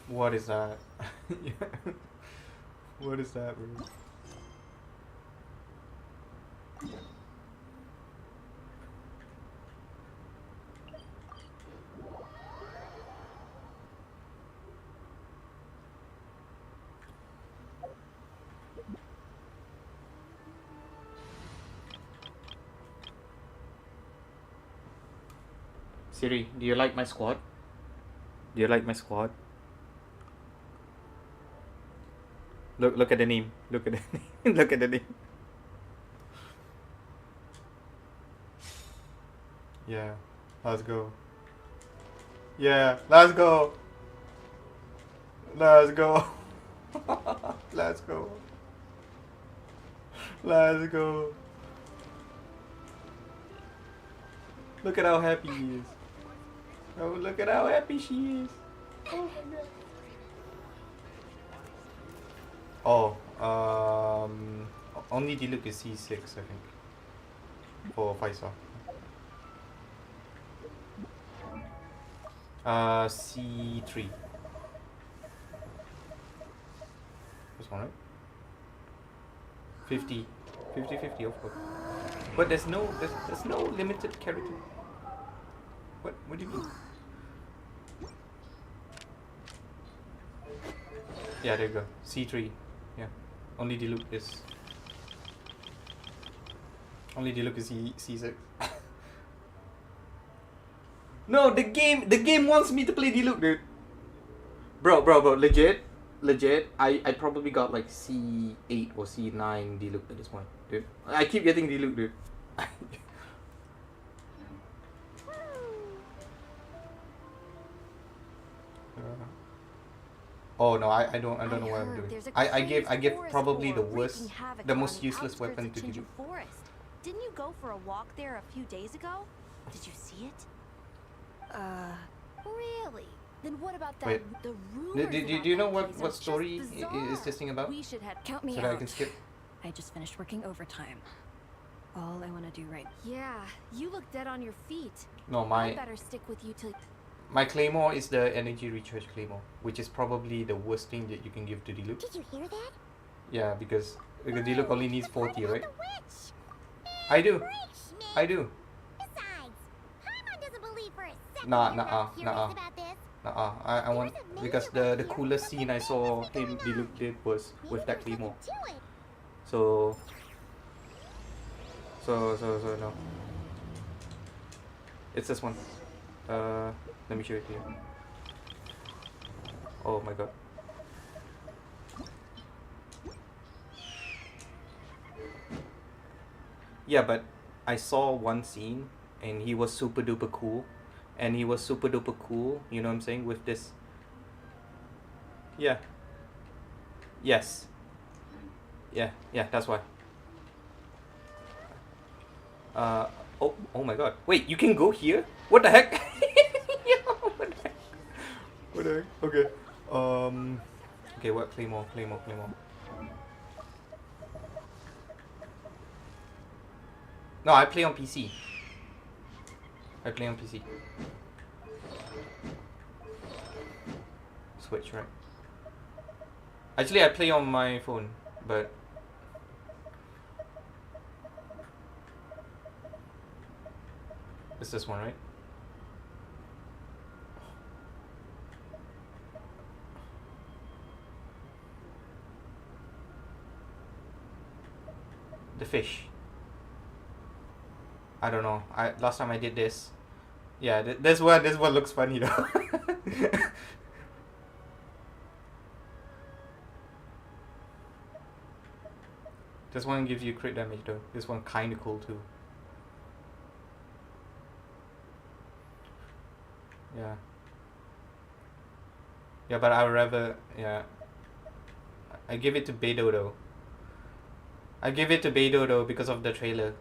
What is that? What is that, bro? Siri, do you like my squad? Do you like my squad? Look at the name. Look at the name. Look at the name. Yeah. Let's go. Yeah, let's go. Let's go. Let's go. Let's go. Look at how happy he is. Oh, look at how happy she is. Oh my god. Oh, only Diluc is C6, I think. For 5-star. C3. This one, right? 50. 50-50, of course. But there's no limited character. What do you mean? Yeah, there you go. C3. Yeah. Only Diluc is C6. No, the game wants me to play Diluc, dude. Bro, legit. I probably got like C8 or C9 Diluc at this point, dude. I keep getting Diluc, dude. Oh no, I don't know what I'm doing. I give probably the worst, the most useless weapon to Diluc. Didn't you go for a walk there a few days ago? Did you see it? Really? Then what about that? Wait. The rumors Do you know what story is this thing about? We should head. Count me So out. that I can skip. I just finished working overtime. All I want to do right. Yeah, you look dead on your feet. No, I better stick with you till. my claymore is the energy recharge claymore, which is probably the worst thing that you can give to Diluc. Did you hear that? Yeah, because Diluc only needs 40, right? I do. Besides, Paimon doesn't believe for a second Nah, you're not curious nuh-uh. about this. I want, because the coolest scene I saw him Diluc did was with that claymore. Do it. So no. It's this one. Let me show it to you. Oh my god. Yeah, but I saw one scene and he was super duper cool. And he was super duper cool, you know what I'm saying, with this. Yeah. Yes. Yeah, that's why. Oh my god. Wait, you can go here? What the heck? What the heck? What the heck? Okay. Okay, what? Claymore. No, I play on PC. Switch, right? Actually, I play on my phone, but it's this one, right? The fish. I don't know. Last time I did this. Yeah, this one looks funny though. This one gives you crit damage though. This one kinda cool too. Yeah. Yeah, but I would rather, yeah. I give it to Beidou though. I give it to Beidou though because of the trailer.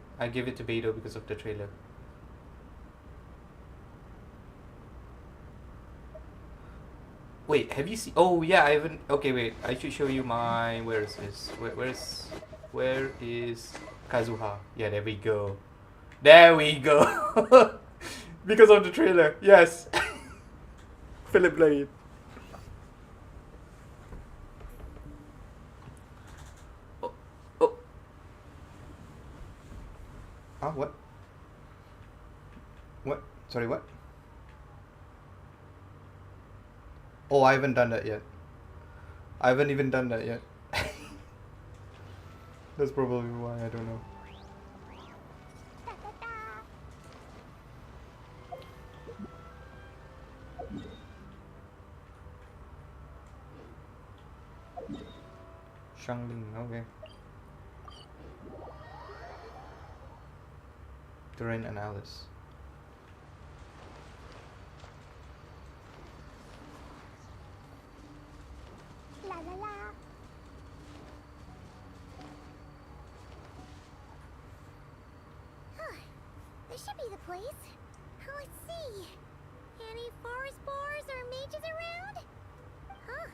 Wait, have you seen? Oh yeah, I haven't. Okay, wait. I should show you my. Where is this? Where is Kazuha? Yeah, there we go. Because of the trailer. Yes. Philip Blade. What? What? Sorry, what? Oh, I haven't done that yet. I haven't even done that yet. That's probably why, I don't know. Shangling, okay. Terrain analysis. La la la. Huh. This should be the place. Let's see. Any forest boars or mages around? Huh.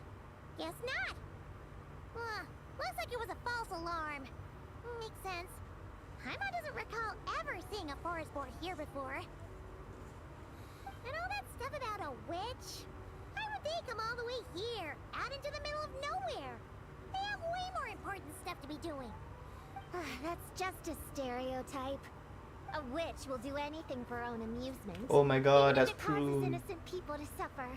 Guess not. Looks like it was a false alarm. Makes sense. Paimon doesn't recall ever seeing a forest boar here before. And all that stuff about a witch? Why would they come all the way here, out into the middle of nowhere? They have way more important stuff to be doing. That's just a stereotype. A witch will do anything for her own amusement. Oh my god, even that's if it causes true. innocent people to suffer.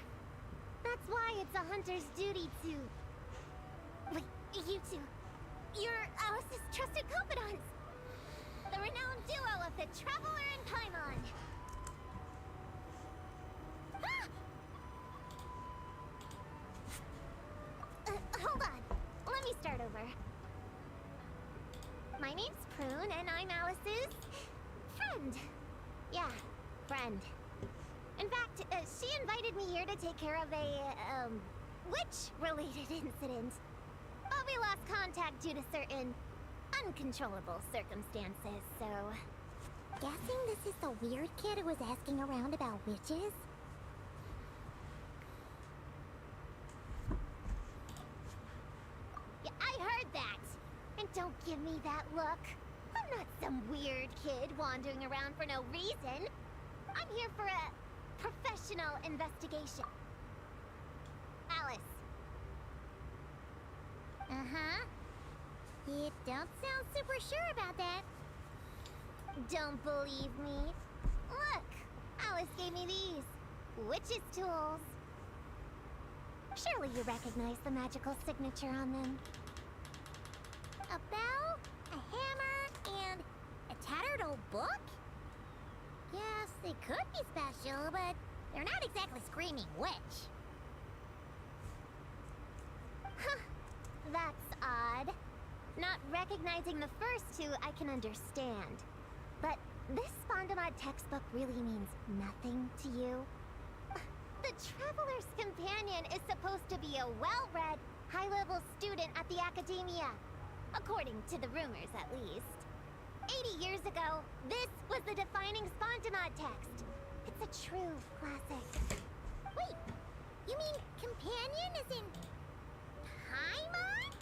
That's why it's a hunter's duty to... Wait, you two. You're Alice's trusted confidants. The renowned duo of the Traveler and Paimon. Ah! Hold on. Let me start over. My name's Prune, and I'm Alice's friend. Yeah, friend. In fact, she invited me here to take care of a, witch-related incident. But we lost contact due to certain uncontrollable circumstances, so... Guessing this is the weird kid who was asking around about witches? Yeah, I heard that! And don't give me that look. I'm not some weird kid wandering around for no reason. I'm here for a professional investigation. Alice. Uh-huh. You don't sound super sure about that. Don't believe me? Look, Alice gave me these. Witch's tools. Surely you recognize the magical signature on them. A bell, a hammer, and a tattered old book? Yes, they could be special, but they're not exactly screaming witch. Huh. That's odd. Not recognizing the first two I can understand. But this Spondamod textbook really means nothing to you? The Traveler's Companion is supposed to be a well-read, high-level student at the Academia. According to the rumors, at least. 80 years ago, this was the defining Spondamod text. It's a true classic. Wait, you mean companion as in... Paimon?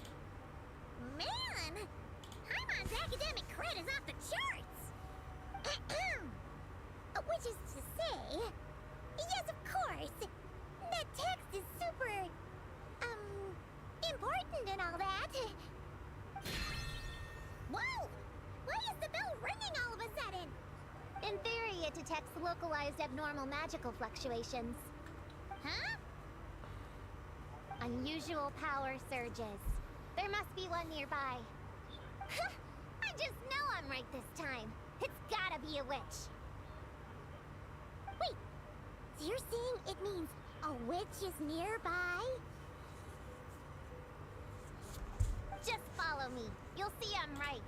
Man! Paimon's academic cred is off the charts! Which is to say... Yes, of course! That text is super... important and all that. Whoa! Why is the bell ringing all of a sudden? In theory, it detects localized abnormal magical fluctuations. Huh? Unusual power surges. There must be one nearby. I just know I'm right this time. It's gotta be a witch. Wait, so you're saying it means a witch is nearby? Just follow me. You'll see I'm right.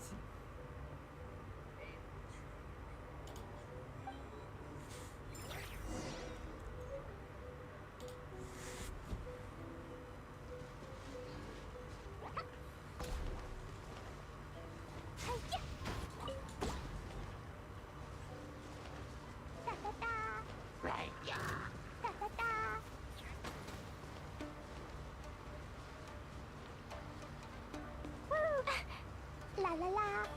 La la la.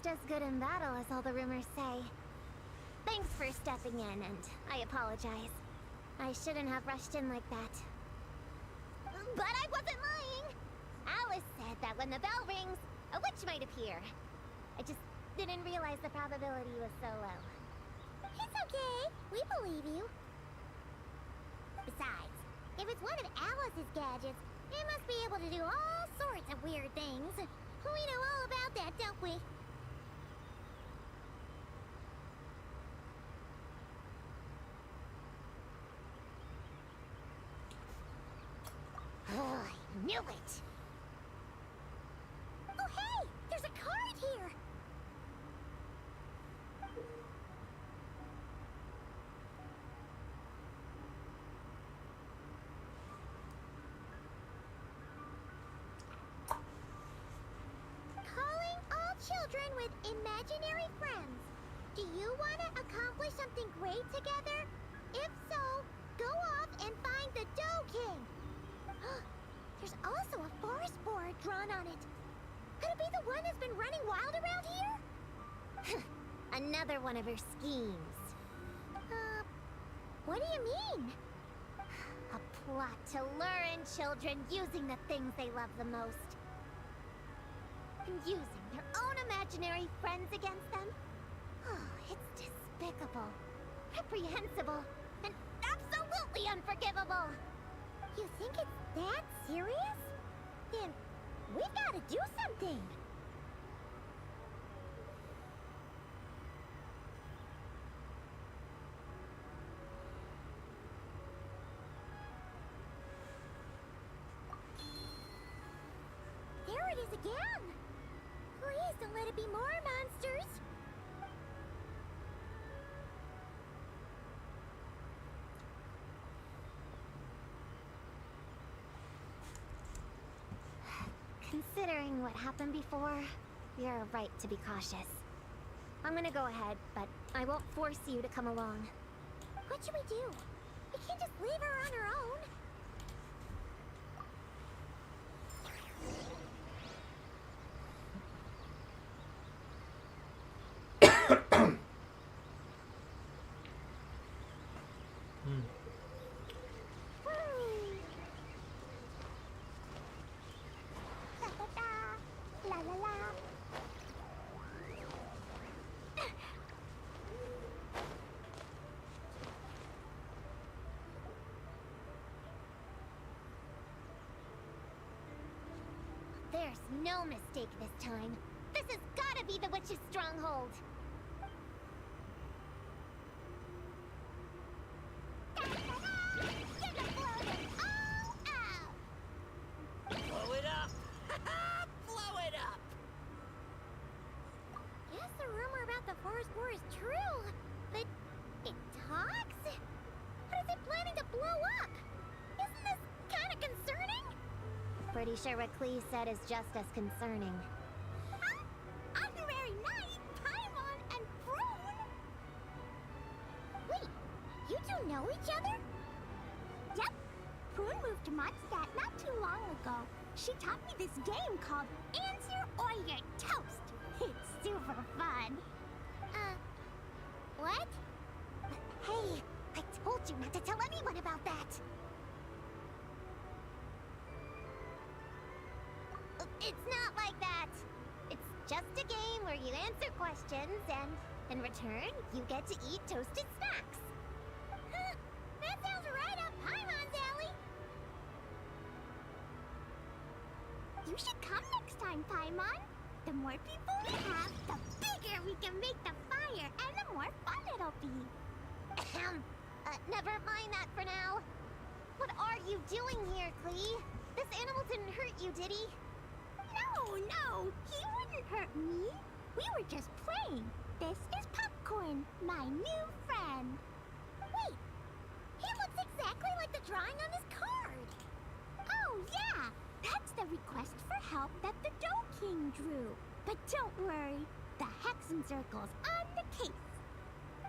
as good in battle as all the rumors say. Thanks for stepping in, and I apologize. I shouldn't have rushed in like that. But I wasn't lying! Alice said that when the bell rings, a witch might appear. I just didn't realize the probability was so low. It's okay. We believe you. Besides, if it's one of Alice's gadgets, it must be able to do all sorts of weird things. We know all about that, don't we? Oh, I knew it! Oh, hey! There's a card here! Calling all children with imaginary friends. Do you want to accomplish something great together? If so, go off and find the Dough King. There's also a forest board drawn on it. Could it be the one that's been running wild around here? Another one of her schemes. What do you mean? A plot to lure in children using the things they love the most. And using their own imaginary friends against them? Oh, it's despicable, reprehensible, and absolutely unforgivable. You think it's that serious? Then we've got to do something. There it is again. Please don't let it be more monsters. Considering what happened before, you're right to be cautious. I'm gonna go ahead, but I won't force you to come along. What should we do? We can't just leave her on her own. La la la. There's no mistake this time. This has gotta be the witch's stronghold. Blow it up! Blow it up! Guess the rumor about the forest war is true, but it talks? What is it planning to blow up? Isn't this kind of concerning? Pretty sure what Klee said is just as concerning. Honorary Knight, Paimon, and Prune? Wait, you two know each other? Yep. Prune moved to Mondstadt not too long ago. She taught me this game called Answer or You're Toast. It's super fun. What? Hey, I told you not to tell anyone about that. It's not like that. It's just a game where you answer questions and, in return, you get to eat toasted snacks. Huh, that sounds right up Paimon's alley. You should come next time, Paimon. The more people we have, the bigger we can make the fire, and the more fun it'll be. Never mind that for now. What are you doing here, Klee? This animal didn't hurt you, did he? No, he wouldn't hurt me. We were just playing. This is Popcorn, my new friend. Wait, he looks exactly like the drawing on this card. Oh, yeah, that's the request for help that the Dough King drew. But don't worry, the Hexen Circle's on the case.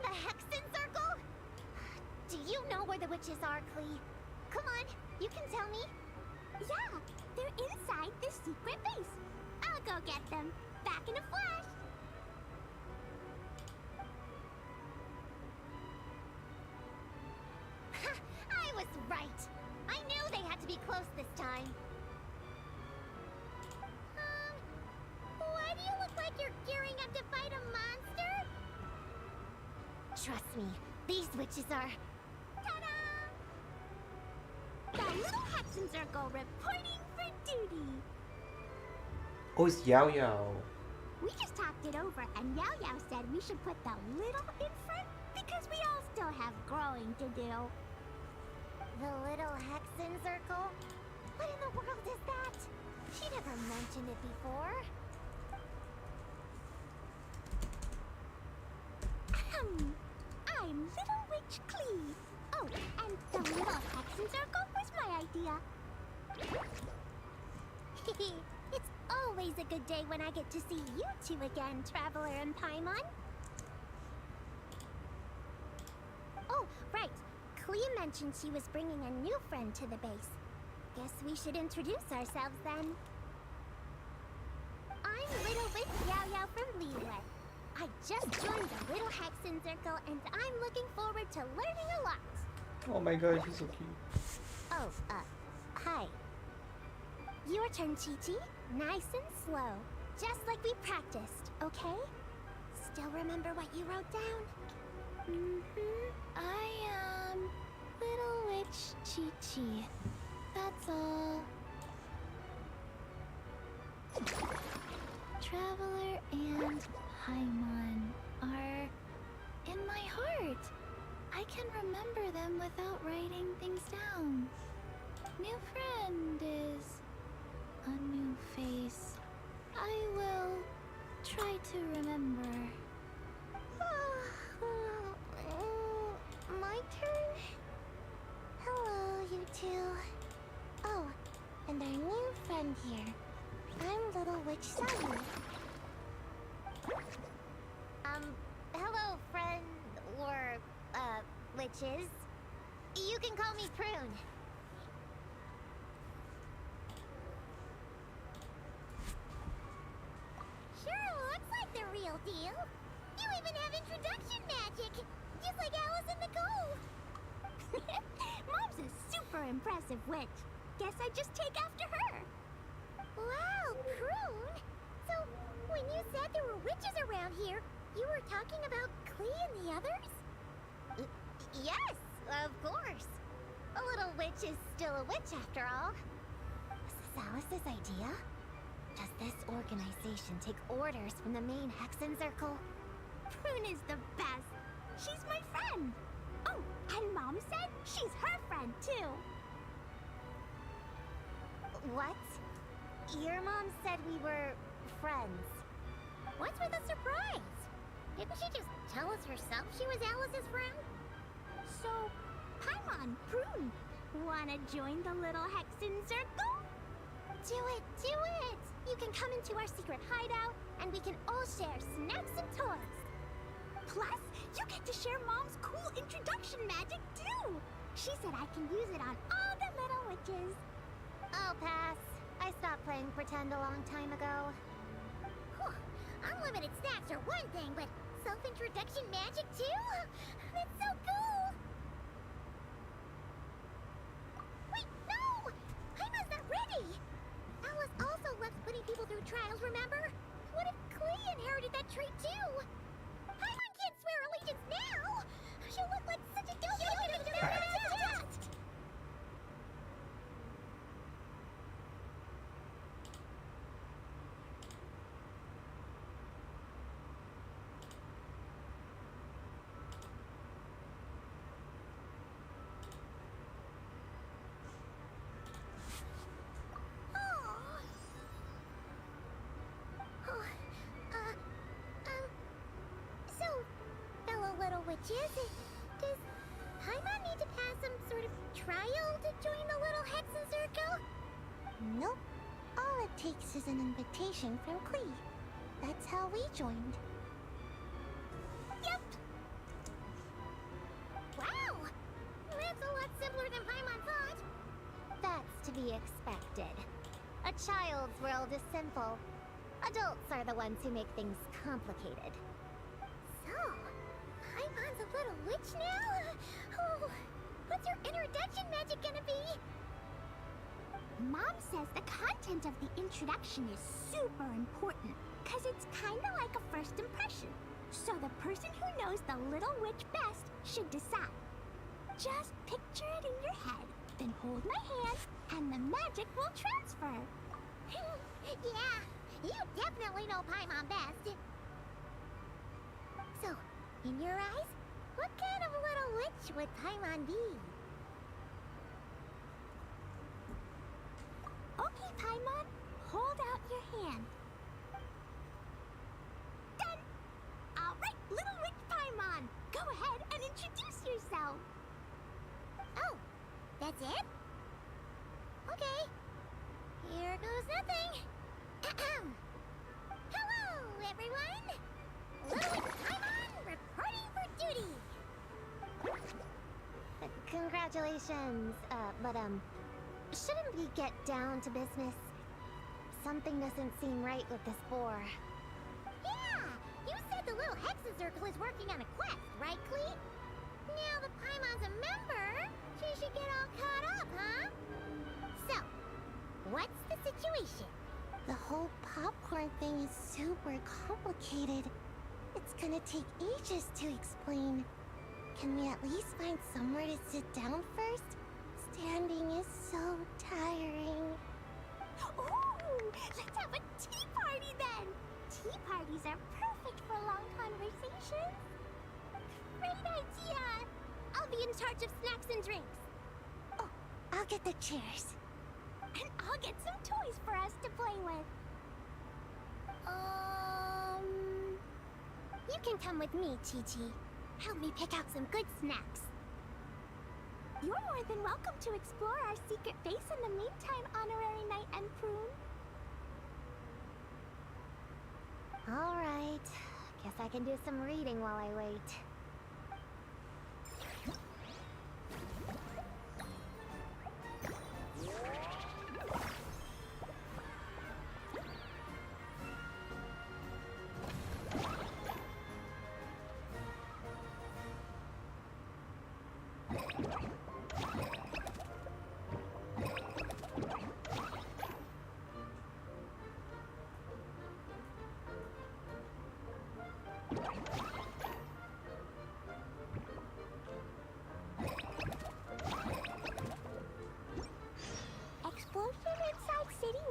The Hexen Circle? Do you know where the witches are, Klee? Come on, you can tell me. Yeah, they're inside the secret base. I'll go get them. Back in a flash. was right. I knew they had to be close this time. Why do you look like you're gearing up to fight a monster? Trust me, these witches are... Ta-da! The little Hexen Circle reporting for duty. Oh, it's Yao Yao. We just talked it over, and Yao Yao said we should put the little in front because we all still have growing to do. The little Hexen Circle? What in the world is that? She never mentioned it before. I'm Little Witch Clee. Oh, and the little Hexen Circle was my idea. It's always a good day when I get to see you two again, Traveler and Paimon. Oh, right. Clea mentioned she was bringing a new friend to the base. Guess we should introduce ourselves then. I'm Little Witch Yao Yao from Liyue. I just joined the Little Hexen Circle and I'm looking forward to learning a lot. Oh my gosh, she's so cute. Oh, hi. Your turn, Chi-Chi. Nice and slow. Just like we practiced, okay? Still remember what you wrote down? I am Little Witch Chi-Chi. That's all. Traveler and Paimon are in my heart. I can remember them without writing things down. New friend is a new face. I will try to remember. My turn? Hello, you two. Oh, and our new friend here. I'm Little Witch Sunny. Hello, friend, or, witches. You can call me Prune. Sure looks like the real deal. You even have introduction magic, just like Alice and Nicole. Mom's a super impressive witch. Guess I just take after her. Wow, Prune! So, when you said there were witches around here, you were talking about Clee and the others? Yes, of course. A little witch is still a witch after all. Was this Alice's idea? Does this organization take orders from the main Hexen Circle? Prune is the best. She's my friend. Oh, and Mom said she's her friend too. What? Your mom said we were friends. What's with the surprise? Didn't she just tell us herself she was Alice's friend? So, Paimon, Prune, wanna join the little Hexen Circle? Do it, do it! You can come into our secret hideout, and we can all share snacks and toys. Plus, you get to share Mom's cool introduction magic too! She said I can use it on all the little witches. I'll pass. I stopped playing pretend a long time ago. Whew. Unlimited snacks are one thing, but self-introduction magic too? That's so cool! Wait, no! Paimon's not ready! Alice also loves putting people through trials, remember? What if Clee inherited that trait too? Paimon can't swear allegiance now! She'll look like such a witches, does Paimon need to pass some sort of trial to join the little Hexen Circle? Nope. All it takes is an invitation from Clee. That's how we joined. Yep. Wow! That's a lot simpler than Paimon thought. That's to be expected. A child's world is simple. Adults are the ones who make things complicated. So, Paimon's a little witch now? Oh, what's your introduction Mom says the content of the introduction is super important, because it's kind of like a first impression. So the person who knows the little witch best should decide. Just picture it in your head, then hold my hand, and the magic will transfer. Yeah, you definitely know Paimon best. So, in your eyes, what kind of little witch would Paimon be? Okay, Paimon, hold out your hand. Done! Alright, little witch Paimon, go ahead and introduce yourself. Oh, that's it? Okay. Here goes nothing. Hello, everyone! Little witch Paimon, reporting for duty! Congratulations, but shouldn't we get down to business? Something doesn't seem right with this boar. Yeah! You said the little Hexa Circle is working on a quest, right, Clee? Now that Paimon's a member, she should get all caught up, huh? So, what's the situation? The whole popcorn thing is super complicated. It's gonna take ages to explain. Can we at least find somewhere to sit down first? Standing is so tiring. Ooh, let's have a tea party then! Tea parties are perfect for long conversations. Great idea! I'll be in charge of snacks and drinks. Oh, I'll get the chairs. And I'll get some toys for us to play with. You can come with me, Chi-Chi. Help me pick out some good snacks. You're more than welcome to explore our secret base in the meantime, Honorary Knight and Prune. All right. Guess I can do some reading while I wait.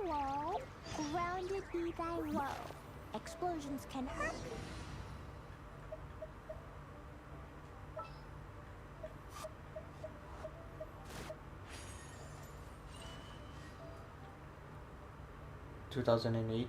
Wall, grounded be thy woe. Explosions can hurt. (2008).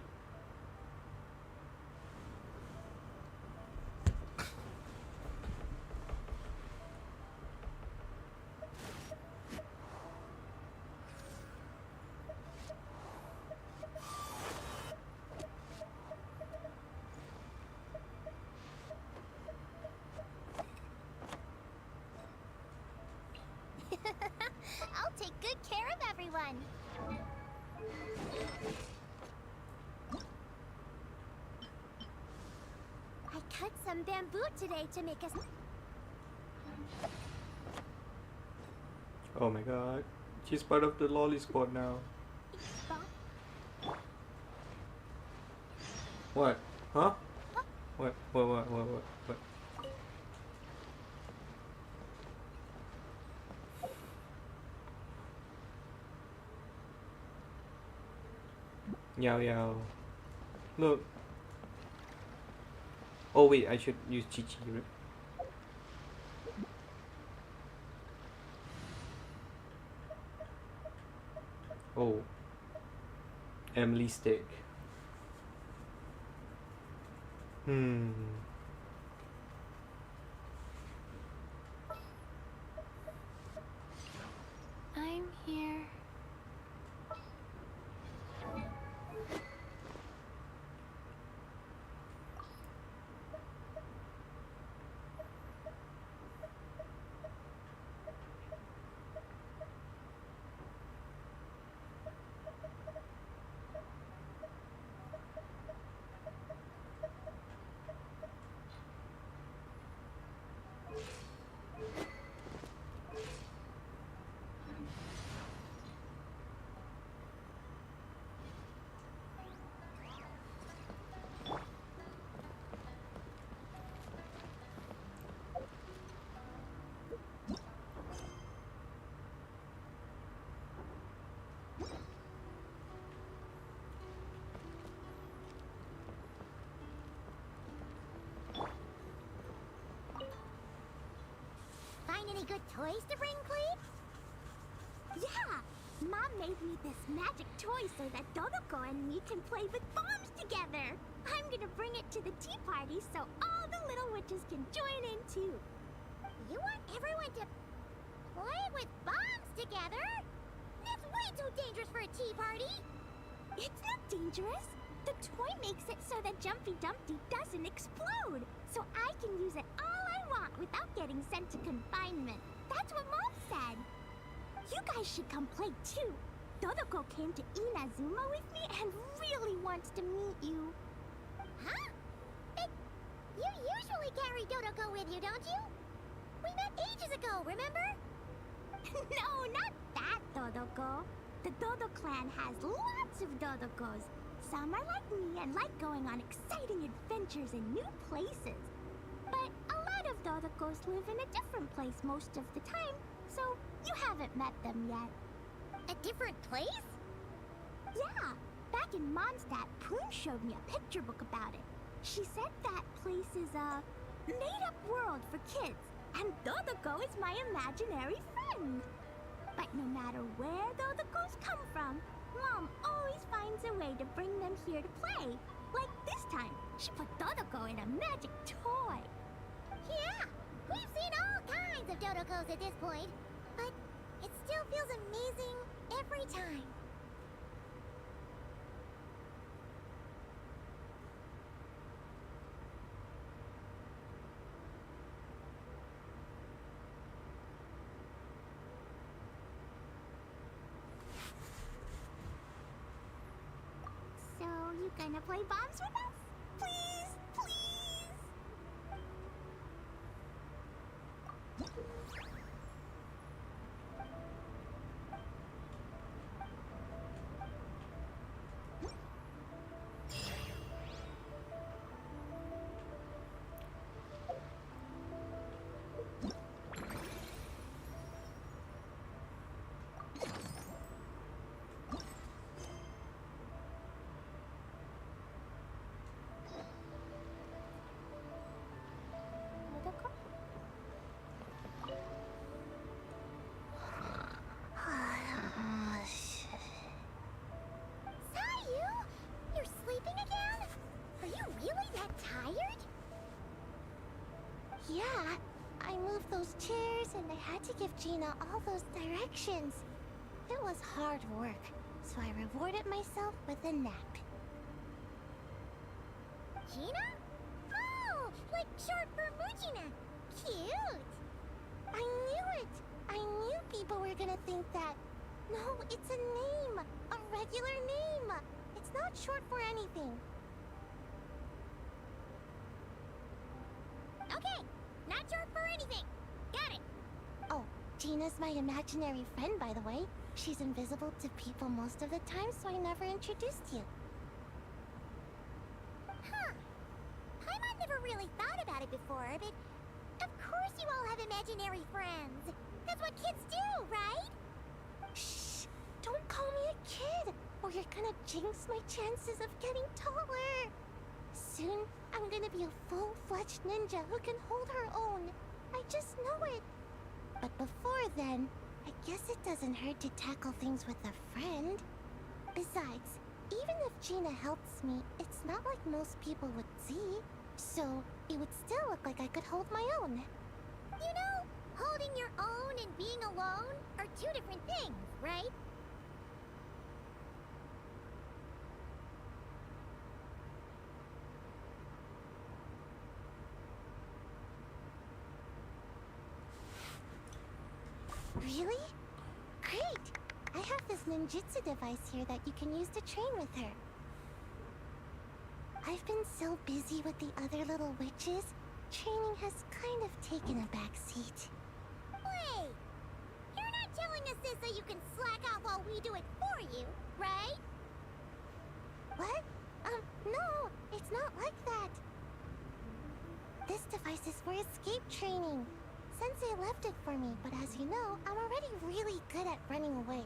I'll take good care of everyone. I cut some bamboo today to make us. Oh my god. She's part of the lolly squad now. What? Huh? What? What? Yow. Look. Oh wait, I should use Chi-Chi, right? Oh. Emily stick. I'm here. Any good toys to bring, Cleve? Yeah! Mom made me this magic toy so that Dodoko and me can play with bombs together! I'm gonna bring it to the tea party so all the little witches can join in too. You want everyone to play with bombs together? That's way too dangerous for a tea party! It's not dangerous. The toy makes it so that Jumpy Dumpty doesn't explode, so I can use it all I want without getting sent to confinement. That's what Mom said. You guys should come play too. Dodoko came to Inazuma with me and really wants to meet you. Huh? You usually carry Dodoko with you, don't you? We met ages ago, remember? No, not that Dodoko. The Dodo clan has lots of Dodokos. Some are like me and like going on exciting adventures in new places. But a lot of Dodokos live in a different place most of the time, so you haven't met them yet. A different place? Yeah. Back in Mondstadt, Prune showed me a picture book about it. She said that place is a made-up world for kids, and Dodoko is my imaginary friend. But no matter where Dodokos come from, Mom always finds a way to bring them here to play. Like this time, she put Dodoko in a magic toy. Yeah, we've seen all kinds of Dodokos at this point, but it still feels amazing every time. So, you gonna play bombs with us? Please, please! Sayu! You're sleeping again? Are you really that tired? Yeah, I moved those chairs and I had to give Gina all those directions. It was hard work, so I rewarded myself with a nap. Gina? Oh, like short for Mujina. Cute! I knew it! I knew people were gonna think that. No, it's a name! A regular name! It's not short for anything. Okay, not short for anything. Got it. Oh, Gina's my imaginary friend, by the way. She's invisible to people most of the time, so I never introduced you. Huh. Paimon never really thought about it before, but of course you all have imaginary friends. That's what kids do, right? Shh! Don't call me a kid, or you're gonna jinx my chances of getting taller. Soon, I'm gonna be a full-fledged ninja who can hold her own. I just know it. But before then, I guess it doesn't hurt to tackle things with a friend. Besides, even if Gina helps me, it's not like most people would see. So, it would still look like I could hold my own. You know, holding your own and being alone are two different things, right? Really? Great! I have this ninjutsu device here that you can use to train with her. I've been so busy with the other little witches, training has kind of taken a back seat. Wait! You're not telling us this so you can slack off while we do it for you, right? What? No, it's not like that. This device is for escape training. Sensei left it for me, but as you know, I'm already really good at running away.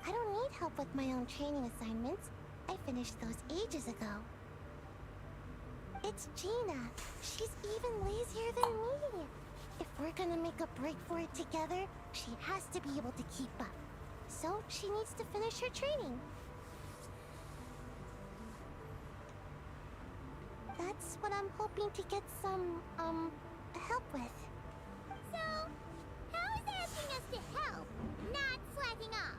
I don't need help with my own training assignments. I finished those ages ago. It's Gina. She's even lazier than me. If we're gonna make a break for it together, she has to be able to keep up. So she needs to finish her training. That's what I'm hoping to get some, help with. So, how is asking us to help not slacking off?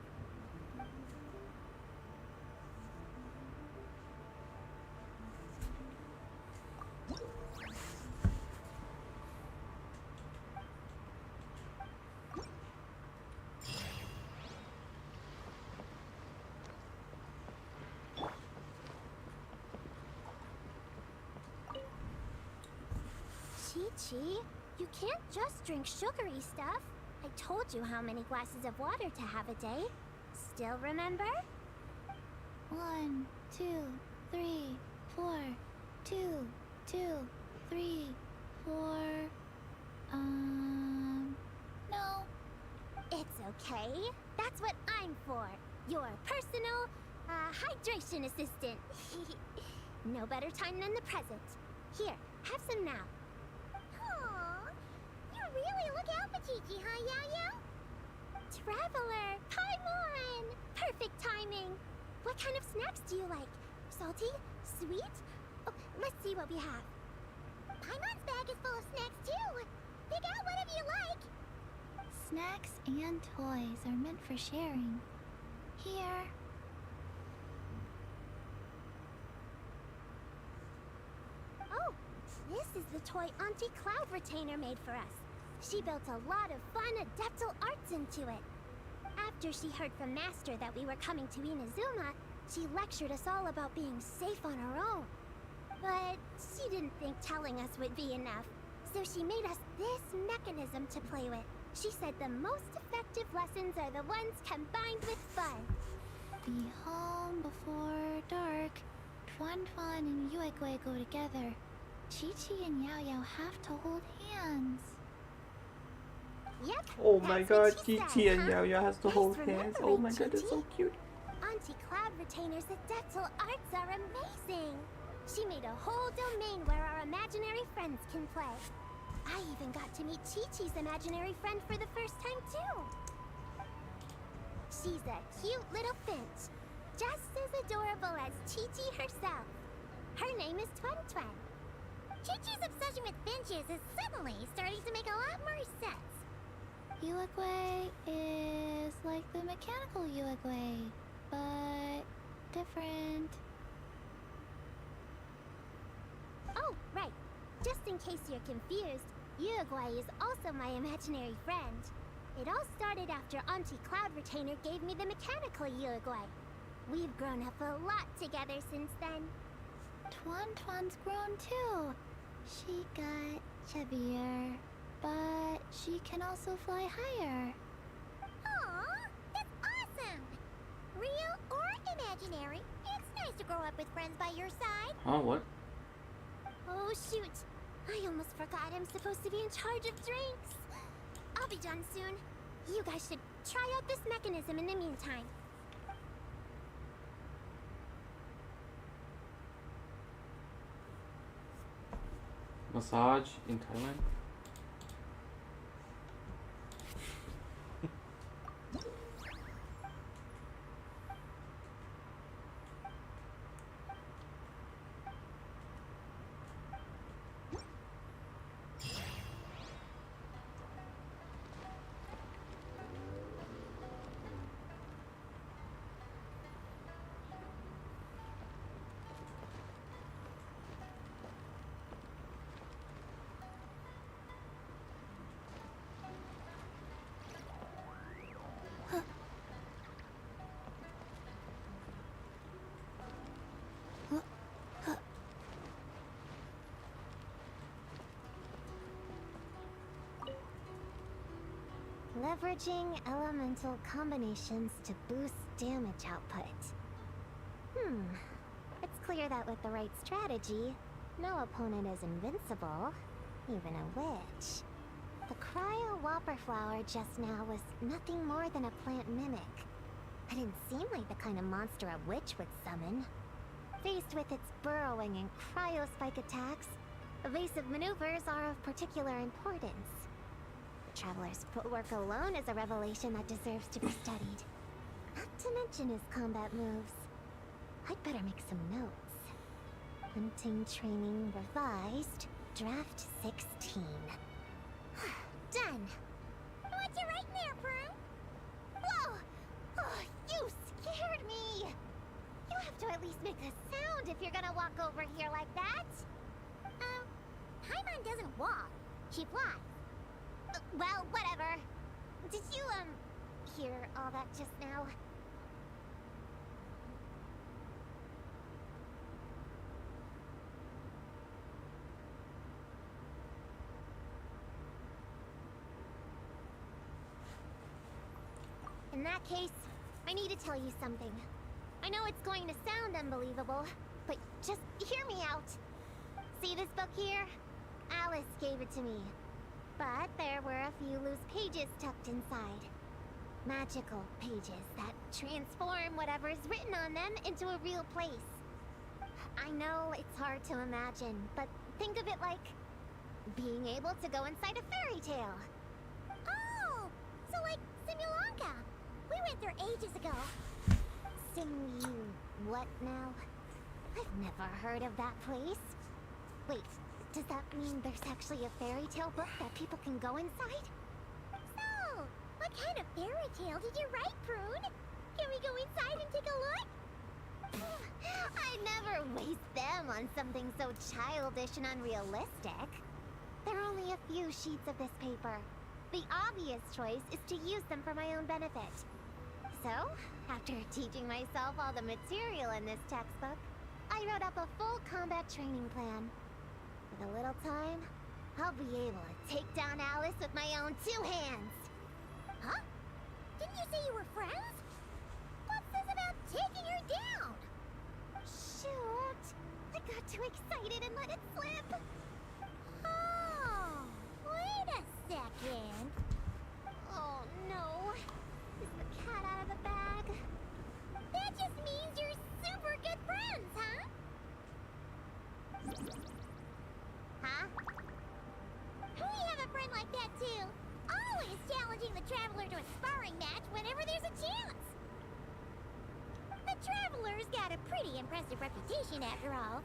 Chi-Chi, you can't just drink sugary stuff. I told you how many glasses of water to have a day. Still remember? 1, 2, 3, 4, 2, 2, 3, 4. No. It's okay. That's what I'm for. Your personal, hydration assistant. No better time than the present. Here, have some now. Aww, you really look out for Chi-Chi, huh, Yao-Yao? Traveler, Paimon! Perfect timing. What kind of snacks do you like? Salty? Sweet? Oh, let's see what we have. Paimon's bag is full of snacks, too. Pick out whatever you like. Snacks and toys are meant for sharing. Here. Oh, this is the toy Auntie Cloud Retainer made for us. She built a lot of fun adeptal arts into it. After she heard from Master that we were coming to Inazuma, she lectured us all about being safe on her own. But she didn't think telling us would be enough, so she made us this mechanism to play with. She said the most effective lessons are the ones combined with fun. Be home before dark. Tuan Tuan and Yuegui go together. Chi-Chi and Yao Yao have to hold hands. Yep. Oh my that's god, what she Chi-Chi said, and huh? Yao Yao has to Nice hold hands. Oh my god, that's so remembering, cute. Auntie Cloud Retainer's adeptal arts are amazing. She made a whole domain where our imaginary friends can play. I even got to meet Chi-Chi's imaginary friend for the first time, too. She's a cute little finch, just as adorable as Chi-Chi herself. Her name is Tuan Tuan. Chi-Chi's obsession with finches is suddenly starting to make a lot more sense. Yuegui is like the mechanical Yuegui, but different. Oh, right. Just in case you're confused, Yuegui is also my imaginary friend. It all started after Auntie Cloud Retainer gave me the mechanical Yuegui. We've grown up a lot together since then. Tuan Tuan's grown too. She got chubbier, but she can also fly higher. Aw, that's awesome! Real or imaginary, it's nice to grow up with friends by your side. Huh, what? Oh shoot, I almost forgot I'm supposed to be in charge of drinks. I'll be done soon. You guys should try out this mechanism in the meantime. Massage in Thailand? Leveraging elemental combinations to boost damage output. It's clear that with the right strategy, no opponent is invincible, even a witch. The cryo whopper flower just now was nothing more than a plant mimic. It didn't seem like the kind of monster a witch would summon. Faced with its burrowing and cryo spike attacks, evasive maneuvers are of particular importance. Traveler's footwork alone is a revelation that deserves to be studied. Not to mention his combat moves. I'd better make some notes. Hunting training revised. Draft 16. Done. What you writing there, Prue? Whoa! Oh, you scared me! You have to at least make a sound if you're gonna walk over here like that. Paimon doesn't walk. She flies. Well, whatever. Did you, hear all that just now? In that case, I need to tell you something. I know it's going to sound unbelievable, but just hear me out. See this book here? Alice gave it to me. But there were a few loose pages tucked inside. Magical pages that transform whatever's written on them into a real place. I know it's hard to imagine, but think of it like being able to go inside a fairy tale. Oh, so like Simulanka. We went there ages ago. Simu... what now? I've never heard of that place. Wait, does that mean there's actually a fairy tale book that people can go inside? So, what kind of fairy tale did you write, Prune? Can we go inside and take a look? I never waste them on something so childish and unrealistic. There are only a few sheets of this paper. The obvious choice is to use them for my own benefit. So, after teaching myself all the material in this textbook, I wrote up a full combat training plan. With a little time, I'll be able to take down Alice with my own 2 hands. Huh? Didn't you say you were friends? What's this about taking her down? Shoot! I got too excited and let it slip. Oh, wait a second. Oh no. Is the cat out of the bag? That just means you're super good friends, huh? Huh? We have a friend like that too. Always challenging the Traveler to a sparring match whenever there's a chance. The Traveler's got a pretty impressive reputation after all.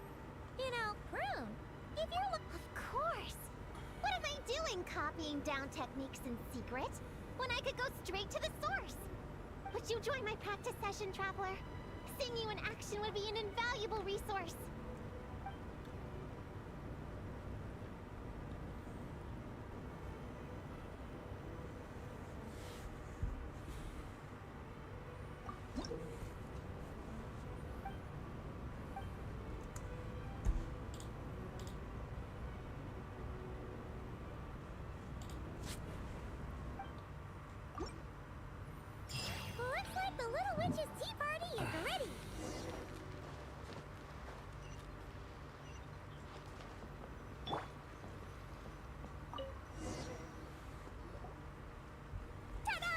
You know, Prune, if you're Of course! What am I doing copying down techniques in secret when I could go straight to the source? Would you join my practice session, Traveler? Seeing you in action would be an invaluable resource. Looks like the Little Witch's tea party is ready. Ta-da!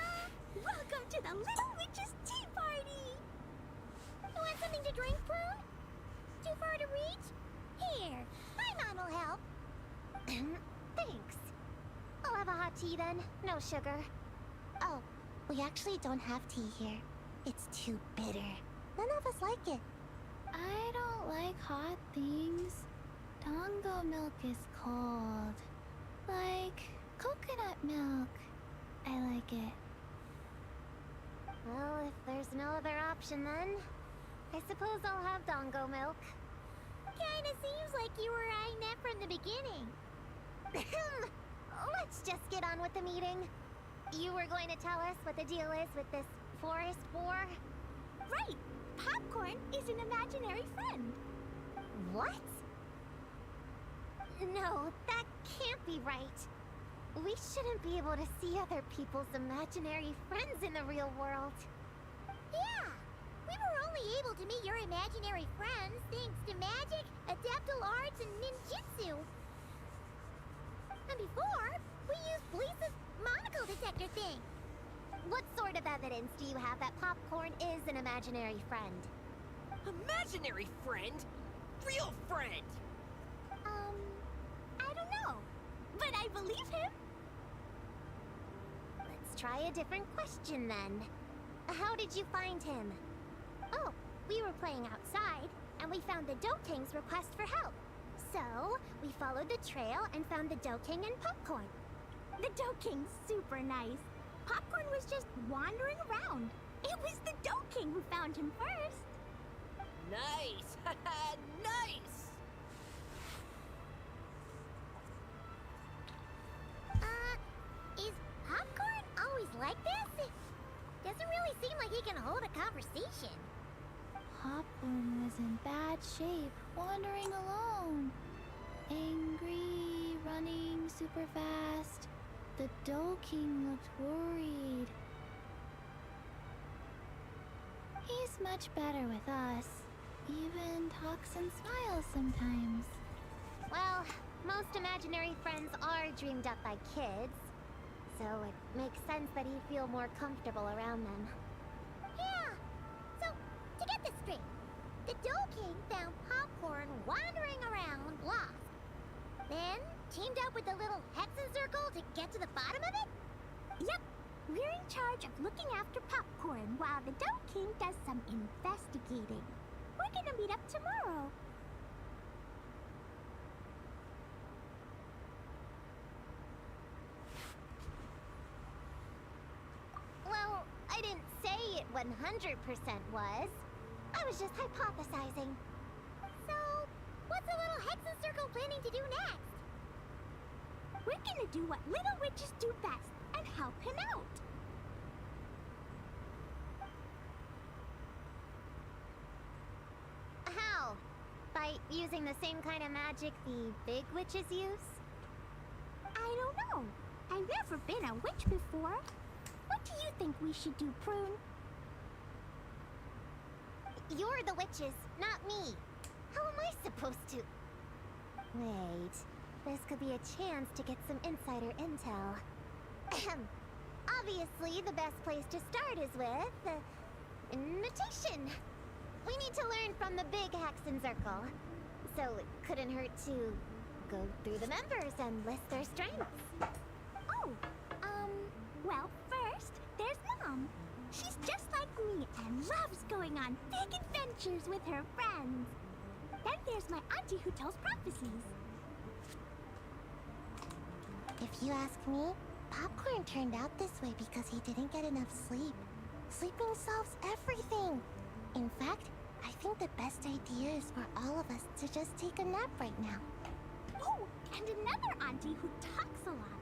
Welcome to the Little Witch's tea party! You want something to drink, Prune? Too far to reach? Here, my mom will help. Thanks. I'll have a hot tea then. No sugar. Oh, we actually don't have tea here. It's too bitter. None of us like it. I don't like hot things. Dango milk is cold. Like coconut milk. I like it. Well, if there's no other option then, I suppose I'll have Dango milk. Kinda seems like you were eyeing that from the beginning. Let's just get on with the meeting. You were going to tell us what the deal is with this forest war? Right! Popcorn is an imaginary friend. What? No, that can't be right. We shouldn't be able to see other people's imaginary friends in the real world. Yeah! We were only able to meet your imaginary friends thanks to magic, adeptal arts, and ninjutsu. And before, we used Lisa's monocle detector thing. What sort of evidence do you have that Popcorn is an imaginary friend? Imaginary friend? Real friend! I don't know. But I believe him. try a different question then. How did you find him? Oh, we were playing outside, and we found the Dough King's request for help. So, we followed the trail and found the Dough King and Popcorn. The Dough King's super nice. Popcorn was just wandering around. It was the Dough King who found him first. Nice! Nice! Is Popcorn always like this? Doesn't really seem like he can hold a conversation. Popcorn was in bad shape, wandering alone. Angry, running super fast. The Dough King looked worried. He's much better with us. Even talks and smiles sometimes. Well, most imaginary friends are dreamed up by kids. So it makes sense that he'd feel more comfortable around them. Yeah! So, to get this straight, the Dough King found Popcorn wandering around, lost. Then, teamed up with the little Hexen Circle to get to the bottom of it? Yep. We're in charge of looking after Popcorn while the Dough King does some investigating. We're gonna meet up tomorrow. Well, I didn't say it 100% was. I was just hypothesizing. So, what's the little Hexen Circle planning to do next? We're gonna do what little witches do best and help him out. How? By using the same kind of magic the big witches use? I don't know. I've never been a witch before. What do you think we should do, Prune? You're the witches, not me. How am I supposed to... Wait, this could be a chance to get some insider intel. Ahem. Obviously, the best place to start is with... notation. We need to learn from the big Hexen Circle. So it couldn't hurt to go through the members and list their strengths. Oh, well, first, there's Mom. She's just like me and loves going on big adventures with her friends. Then there's my auntie who tells prophecies. If you ask me, Popcorn turned out this way because he didn't get enough sleep. Sleeping solves everything. In fact, I think the best idea is for all of us to just take a nap right now. Oh, and another auntie who talks a lot.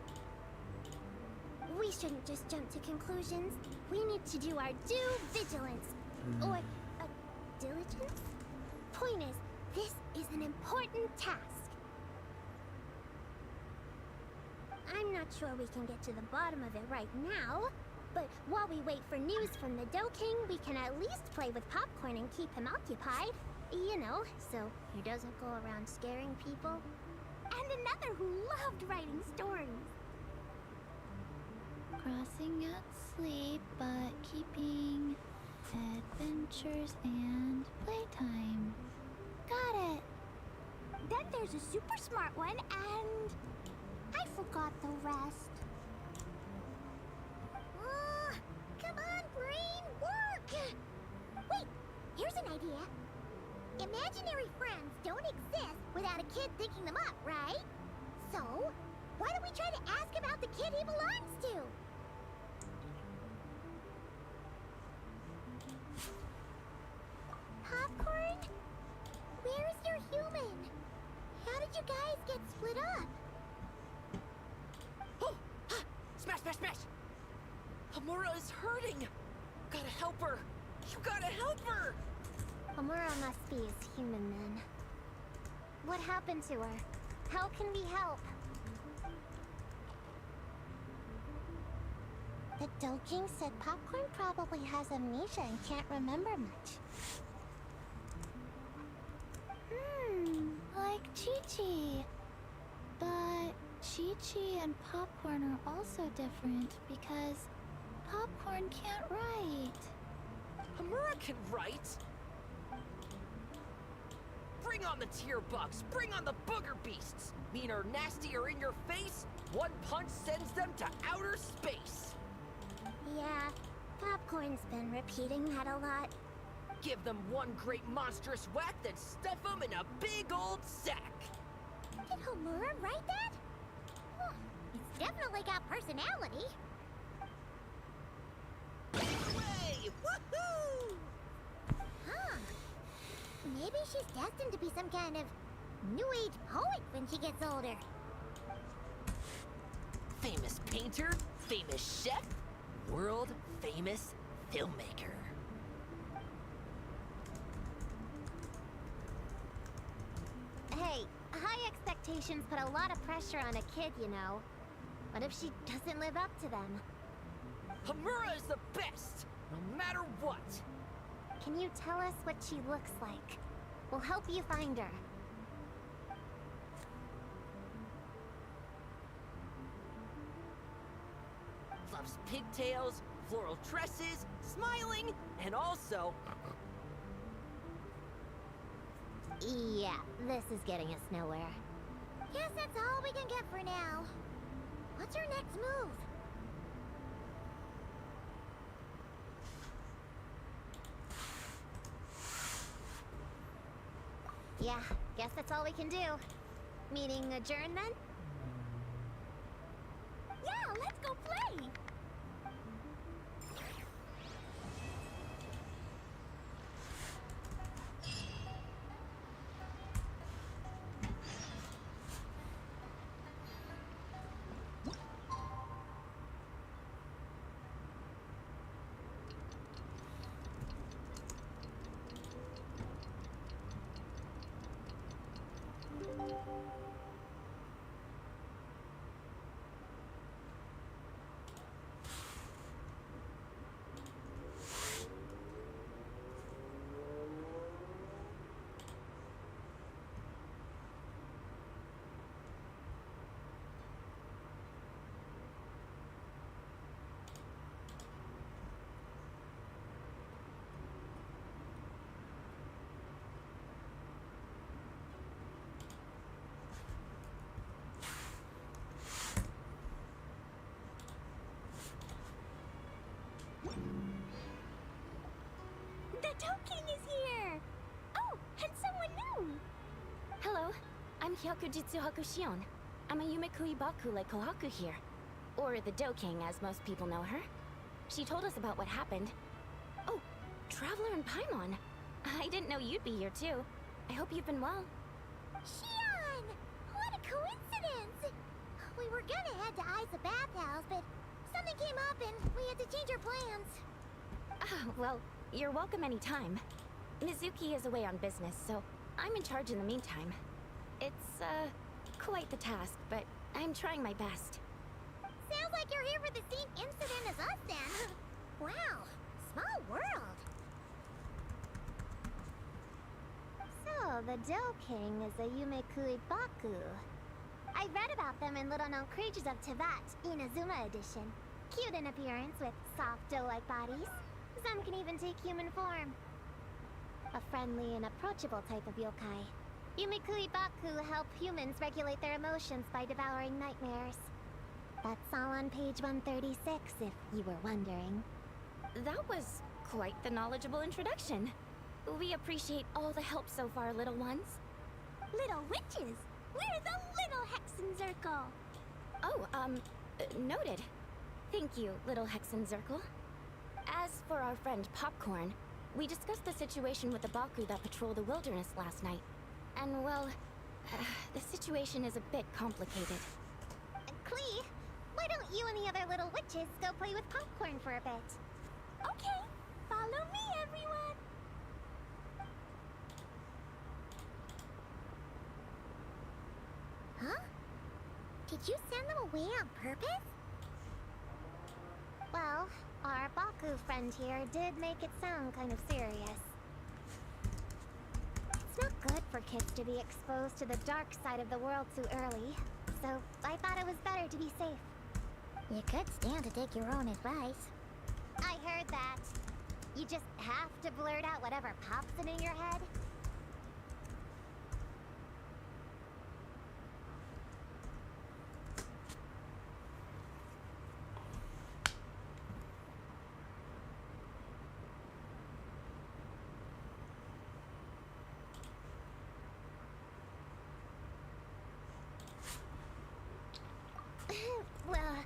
We shouldn't just jump to conclusions. We need to do our due vigilance. Or, diligence? Point is, this is an important task. I'm not sure we can get to the bottom of it right now, but while we wait for news from the Dough King, we can at least play with Popcorn and keep him occupied. You know, so he doesn't go around scaring people. And another who loved writing stories. Crossing out sleep, but keeping adventures and playtime. Got it. Then there's a super smart one, and I forgot the rest. Come on, brain, work! Wait, here's an idea. Imaginary friends don't exist without a kid thinking them up, right? So, why don't we try to ask about the kid he belongs to? Popcorn? Where is your human? How did you guys get split up? Oh! Ah! Smash, smash, smash! Hamura is hurting! Gotta help her! You gotta help her! Amura must be his human then. What happened to her? How can we help? The Dough King said Popcorn probably has amnesia and can't remember much. Like Chi-Chi. But Chi-Chi and Popcorn are also different because Popcorn can't write. Hamura can write! Bring on the tear bugs! Bring on the booger beasts! Mean or nasty or in your face, one punch sends them to outer space! Popcorn's been repeating that a lot. Give them one great monstrous whack, then stuff them in a big old sack. Did Homura write that? It's definitely got personality. Hooray! Woohoo! Huh. Maybe she's destined to be some kind of new age poet when she gets older. Famous painter, famous chef, world famous filmmaker. Hey, high expectations put a lot of pressure on a kid, you know. What if she doesn't live up to them? Homura is the best, no matter what. Can you tell us what she looks like? We'll help you find her. Loves pigtails, floral tresses, smiling, and also Yeah, this is getting us nowhere. Guess that's all we can get for now. What's your next move? Yeah, guess that's all we can do. Meeting adjourned then? Yeah, let's go play! The Toad King is here! Oh, and someone new! Hello, I'm Hyokujitsu Hakushion. I'm a Yumekui Baku like Kohaku here. Or the Do King, as most people know her. She told us about what happened. Oh, Traveler and Paimon. I didn't know you'd be here too. I hope you've been well. Shion! What a coincidence! We were gonna head to Isa Bathhouse, but something came up and we had to change our plans. Ah, well, you're welcome anytime. Mizuki is away on business, so I'm in charge in the meantime. It's, quite the task, but I'm trying my best. Sounds like you're here for the same incident as us then. Wow, small world. So, the Do King is a Yumekui Baku. I read about them in Little Known Creatures of Teyvat, Inazuma edition. Cute in appearance with soft dough-like bodies. Some can even take human form. A friendly and approachable type of yokai. Yumekui Baku help humans regulate their emotions by devouring nightmares. That's all on page 136, if you were wondering. That was quite the knowledgeable introduction. We appreciate all the help so far, little ones. Little witches! We're the Little Hexen Circle! Oh, noted. Thank you, little Hexen Zirkel. As for our friend Popcorn, we discussed the situation with the Baku that patrol the wilderness last night. And well, the situation is a bit complicated. Klee, why don't you and the other little witches go play with Popcorn for a bit? Okay, follow me, everyone! Huh? Did you send them away on purpose? Well, our Baku friend here did make it sound kind of serious. It's not good for kids to be exposed to the dark side of the world too early, so I thought it was better to be safe. You could stand to take your own advice. I heard that. You just have to blurt out whatever pops in your head. Well,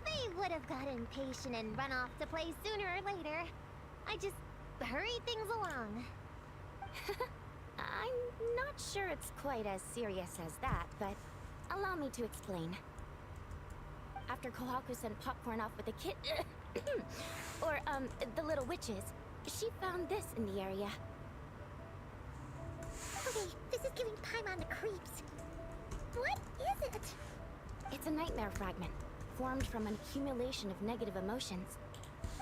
they would have got impatient and run off to play sooner or later. I just hurried things along. I'm not sure it's quite as serious as that, but allow me to explain. After Kohaku sent Popcorn off with the kid, or the little witches, she found this in the area. Okay, this is giving Paimon the creeps. What is it? It's a nightmare fragment, formed from an accumulation of negative emotions.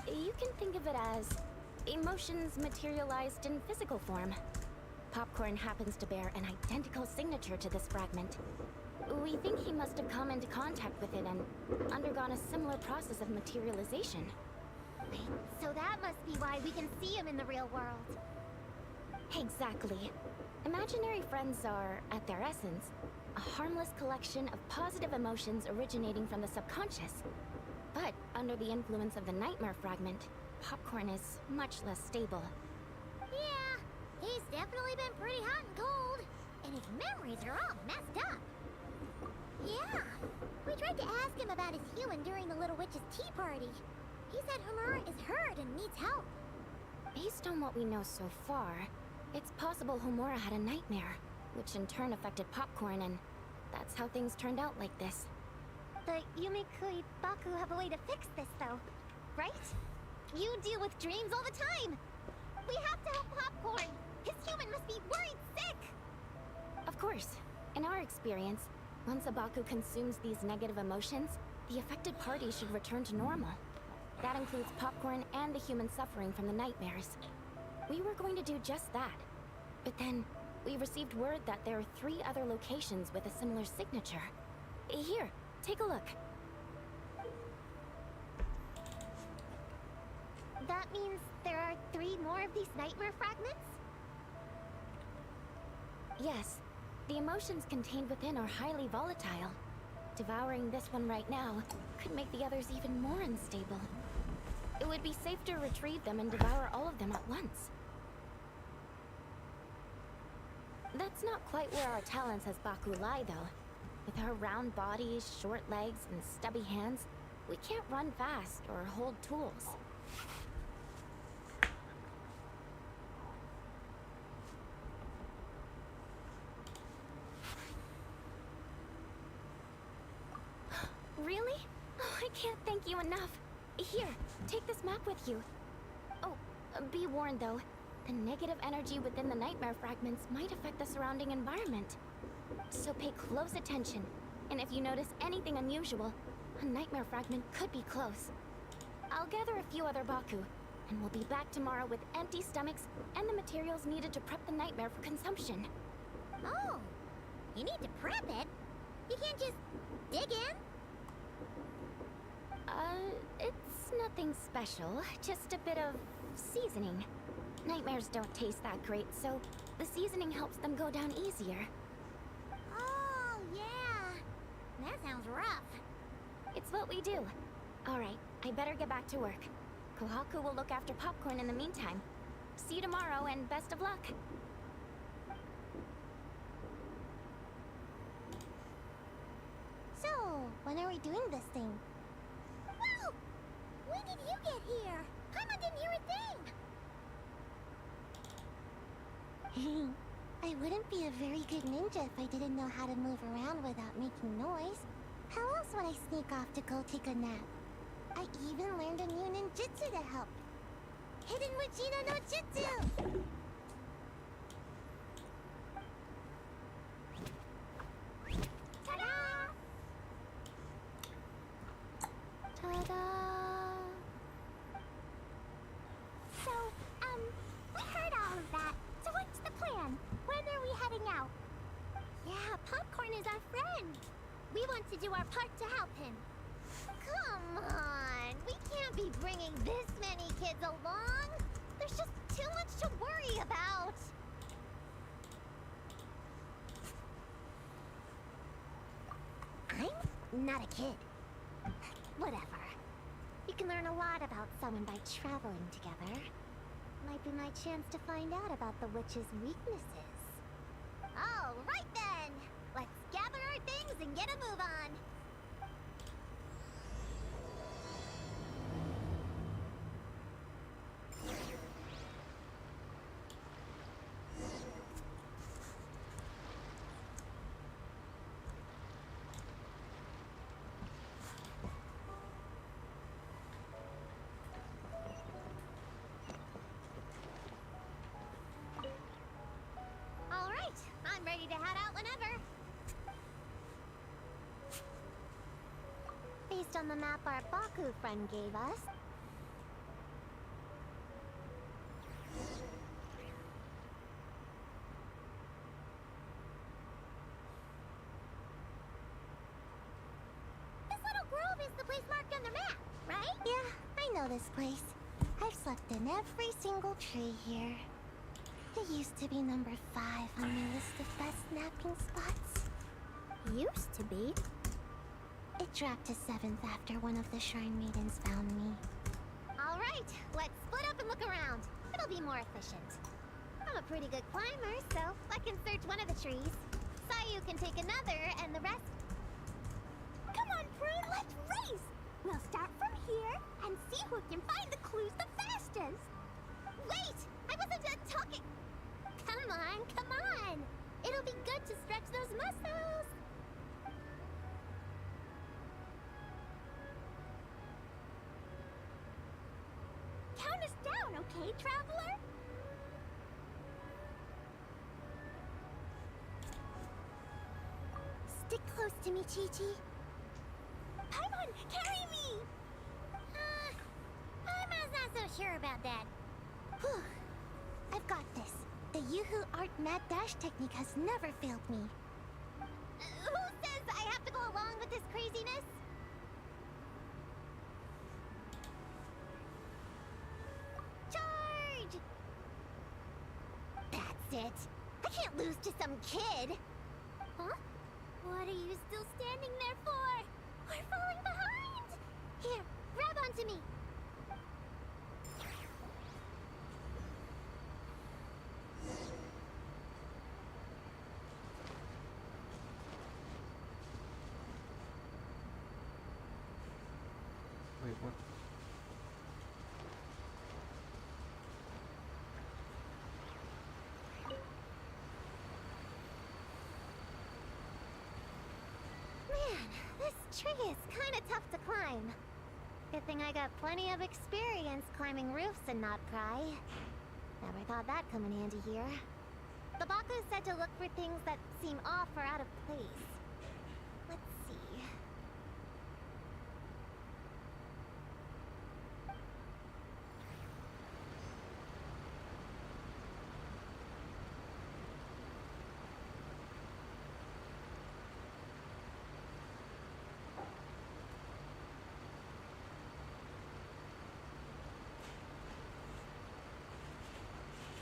You can think of it as emotions materialized in physical form. Popcorn happens to bear an identical signature to this fragment. We think he must have come into contact with it and undergone a similar process of materialization. Wait, so that must be why we can see him in the real world. Exactly. Imaginary friends are, at their essence, a harmless collection of positive emotions originating from the subconscious. But under the influence of the nightmare fragment, Popcorn is much less stable. Yeah, he's definitely been pretty hot and cold. And his memories are all messed up. Yeah, we tried to ask him about his human during the Little Witch's tea party. He said Homura is hurt and needs help. Based on what we know so far, it's possible Homura had a nightmare, which in turn affected Popcorn, and that's how things turned out like this. The Yumikui Baku have a way to fix this, though, right? You deal with dreams all the time. We have to help Popcorn. His human must be worried sick. Of course. In our experience, once a Baku consumes these negative emotions, the affected party should return to normal. That includes Popcorn and the human suffering from the nightmares. We were going to do just that. But then, we received word that there are 3 other locations with a similar signature. Here, take a look. That means there are 3 more of these nightmare fragments? Yes, the emotions contained within are highly volatile. Devouring this one right now could make the others even more unstable. It would be safe to retrieve them and devour all of them at once. That's not quite where our talents as Baku lie, though. With our round bodies, short legs, and stubby hands, we can't run fast or hold tools. Really? Oh, I can't thank you enough. Here, take this map with you. Oh, be warned though. The negative energy within the nightmare fragments might affect the surrounding environment. So pay close attention. And if you notice anything unusual, a nightmare fragment could be close. I'll gather a few other Baku, and we'll be back tomorrow with empty stomachs and the materials needed to prep the nightmare for consumption. Oh, you need to prep it? You can't just dig in? It's nothing special, just a bit of seasoning. Nightmares don't taste that great, so the seasoning helps them go down easier. Oh, yeah. That sounds rough. It's what we do. Alright, I better get back to work. Kohaku will look after Popcorn in the meantime. See you tomorrow, and best of luck. So, when are we doing this thing? Whoa! When did you get here? Paimon didn't hear a thing! I wouldn't be a very good ninja if I didn't know how to move around without making noise. How else would I sneak off to go take a nap? I even learned a new ninjutsu to help. Hidden Wajina no Jutsu! Ta-da! Ta-da! So, we heard all of that. So what's the plan? When are we heading out? Yeah, Popcorn is our friend. We want to do our part to help him. Come on, we can't be bringing this many kids along. There's just too much to worry about. I'm not a kid. Whatever. You can learn a lot about someone by traveling together. Might be my chance to find out about the witch's weaknesses. All right then! Let's gather our things and get a move on! ready to head out whenever. Based on the map our Baku friend gave us. This little grove is the place marked on the map, right? Yeah, I know this place. I've slept in every single tree here. It used to be number 5 on my list of best napping spots. Used to be? It dropped to 7th after one of the Shrine Maidens found me. Alright, let's split up and look around. It'll be more efficient. I'm a pretty good climber, so I can search one of the trees. Sayu can take another, and the rest... Come on, Prune, let's race! We'll start from here and see who can find the clues the fastest. Wait! I wasn't done talking! Come on, come on! It'll be good to stretch those muscles! Count us down, okay, traveler? Stick close to me, Chi-Chi. Paimon, carry me! I'm not so sure about that. Whew. I've got this. The Yoo-Hoo Art Mad Dash technique has never failed me. Who says I have to go along with this craziness? Charge! That's it. I can't lose to some kid. Huh? What are you still standing there for? We're falling behind! Here, grab onto me. Wait, what? Man, this tree is kind of tough to climb. Good thing I got plenty of experience climbing roofs and not pry. Never thought that'd come in handy here. The Baku said to look for things that seem off or out of place. Let's see.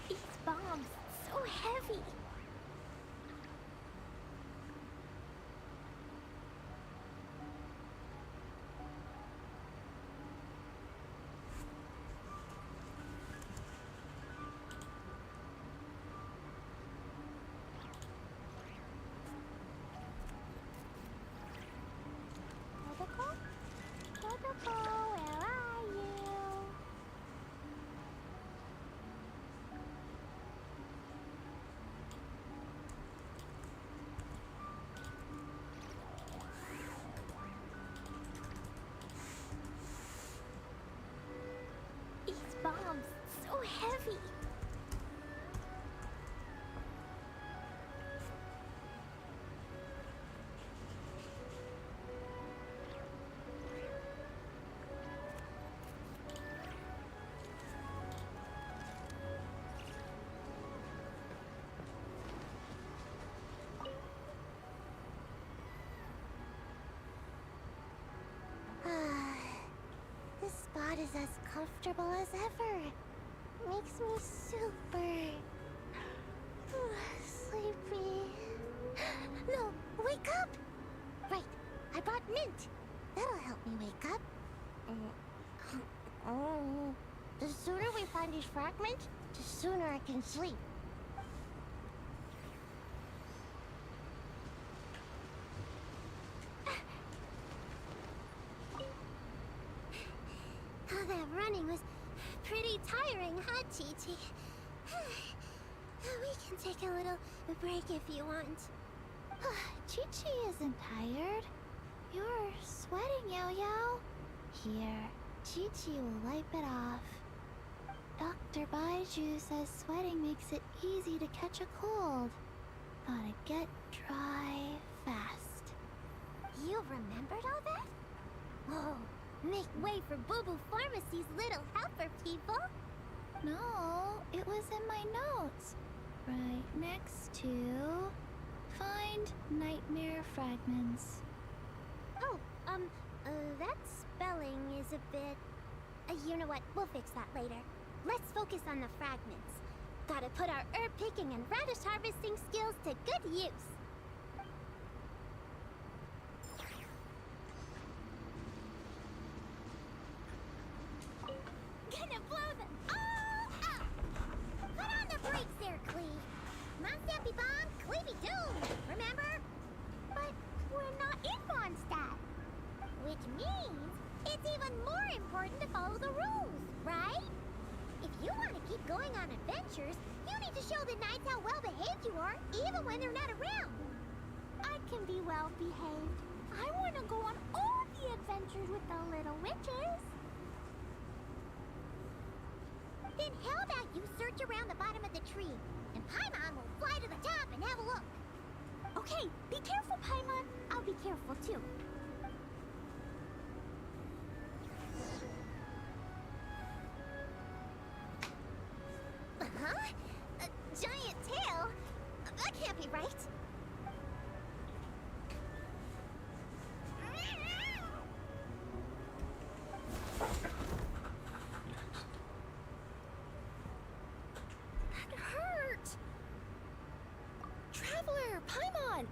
These bombs, so heavy. Protocol? Protocol, where are you? These bombs, so heavy. This spot is as comfortable as ever. Makes me super sleepy. No, wake up! Right, I brought mint. That'll help me wake up. Oh, the sooner we find these fragments, the sooner I can sleep. All that running was pretty tiring, huh, Chi-Chi? We can take a little break if you want. Chi-Chi isn't tired. You're sweating, Yo-Yo. Here, Chi-Chi will wipe it off. Dr. Baiju says sweating makes it easy to catch a cold. Gotta get dry fast. You remembered all that? Oh, make way for Boo Boo Pharmacy's little helper, people! No, it was in my notes. Right next to... Find nightmare fragments. Oh, that spelling is a bit... you know what? We'll fix that later. Let's focus on the fragments. Gotta put our herb picking and radish harvesting skills to good use. Gonna blow them all up! Put on the brakes there, Cleve. Mondstadt bomb, Clevey doom, remember? But we're not in Mondstadt. Which means it's even more important to follow the rules, right? If you want to keep going on adventures, you need to show the knights how well behaved you are, even when they're not around. I can be well behaved. I want to go on all the adventures with the little witches. Then how about you search around the bottom of the tree, and Paimon will fly to the top and have a look. Okay, be careful, Paimon. I'll be careful too. Huh? A giant tail? That can't be right. That hurt! Traveler, Paimon!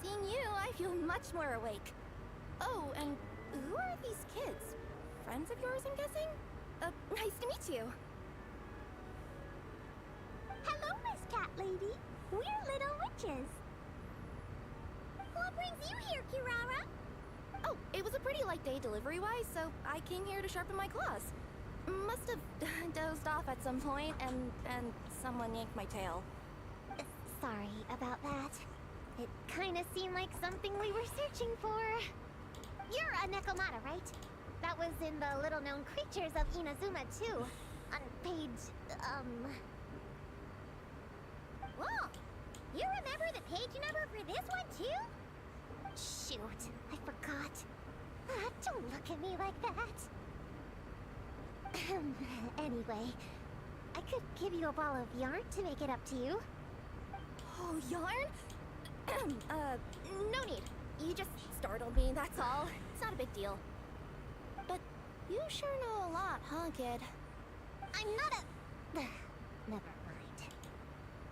Seeing you, I feel much more awake. Oh, and who are these kids? Friends of yours, I'm guessing? Nice to meet you. Hello, Miss Cat Lady. We're little witches. What brings you here, Kirara? Oh, it was a pretty light day delivery-wise, so I came here to sharpen my claws. Must have dozed off at some point, and someone yanked my tail. Sorry about that. It kind of seemed like something we were searching for. You're a Nekomata, right? That was in the little-known creatures of Inazuma, too. On page, Whoa! You remember the page number for this one, too? Shoot, I forgot. Don't look at me like that. Anyway, I could give you a ball of yarn to make it up to you. Oh, yarn? No need. You just startled me, that's all. It's not a big deal. But you sure know a lot, huh, kid? I'm not a... Never mind.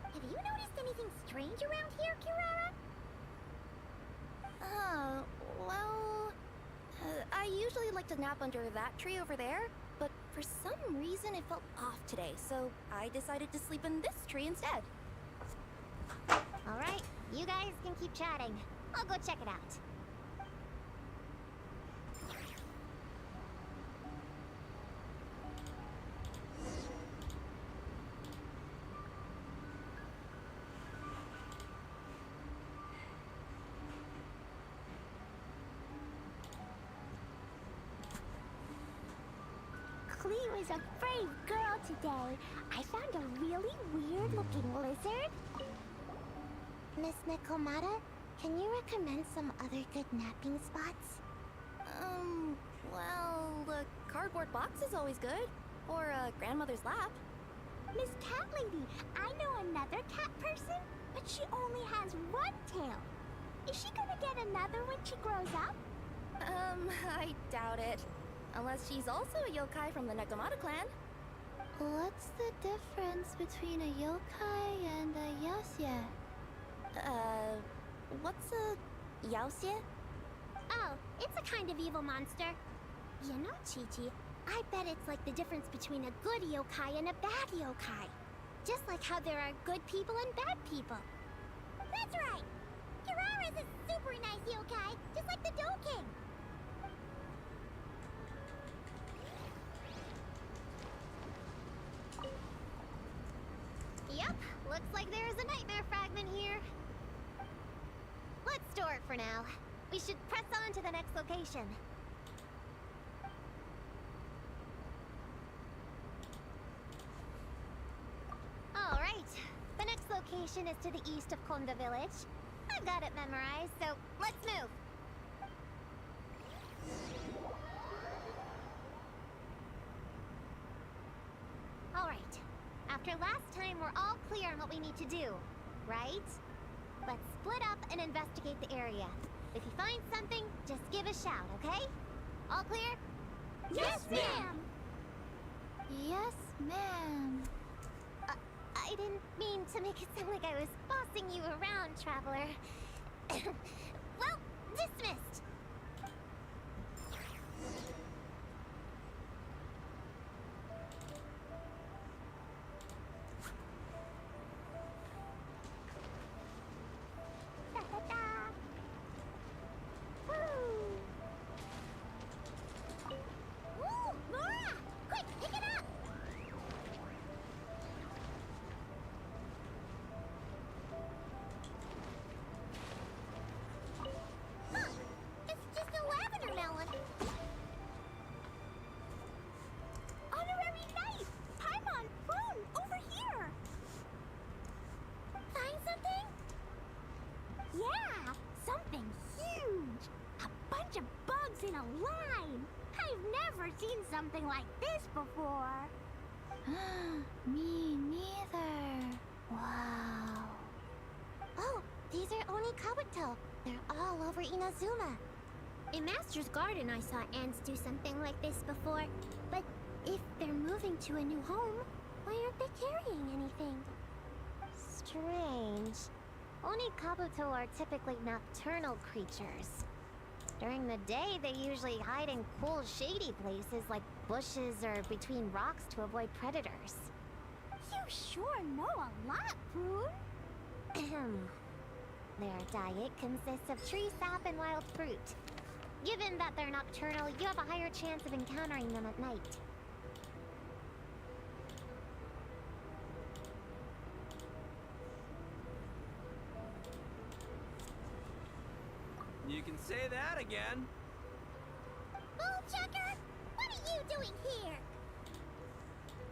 Have you noticed anything strange around here, Kirara? Well... I usually like to nap under that tree over there, but for some reason it felt off today, so I decided to sleep in this tree instead. Alright, you guys can keep chatting. I'll go check it out. Clee was a brave girl today. I found a really weird-looking lizard. Miss Nekomata, can you recommend some other good napping spots? Well, the cardboard box is always good. Or a grandmother's lap. Miss Cat Lady, I know another cat person, but she only has one tail. Is she gonna get another when she grows up? I doubt it. Unless she's also a yokai from the Nekomata clan. What's the difference between a yokai and a yaoxie? What's a yaoxie? Oh, it's a kind of evil monster. You know, Chi-Chi, I bet it's like the difference between a good yokai and a bad yokai. Just like how there are good people and bad people. That's right! Kirara's a super nice yokai, just like the Dough King. Yep, looks like there's a nightmare fragment here. Let's store it for now. We should press on to the next location. Alright, the next location location is to the east of Konda village. I've got it memorized, so let's move. Alright. After last time, we're all clear on what we need to do, right? Let's split up and investigate the area. If you find something, just give a shout, okay? All clear? Yes, ma'am! Yes, ma'am. I didn't mean to make it sound like I was bossing you around, traveler. Well, dismissed. Da-da-da. Woo! Ooh, Nora! Quick, pick it up! Huh, it's just a lavender melon. Honorary knight! Paimon, phone, over here! Find something? Yeah, something huge! A bunch of bugs in a line! I've never seen something like this before! Me neither. Wow. Oh, these are Oni Kabuto. They're all over Inazuma. In Master's Garden, I saw ants do something like this before. But if they're moving to a new home, why aren't they carrying anything? Strange. Oni Kabuto are typically nocturnal creatures. During the day, they usually hide in cool, shady places like bushes or between rocks to avoid predators. You sure know a lot, Prune. Their diet consists of tree sap and wild fruit. Given that they're nocturnal, you have a higher chance of encountering them at night. You can say that again. Bullchucker! What are you doing here?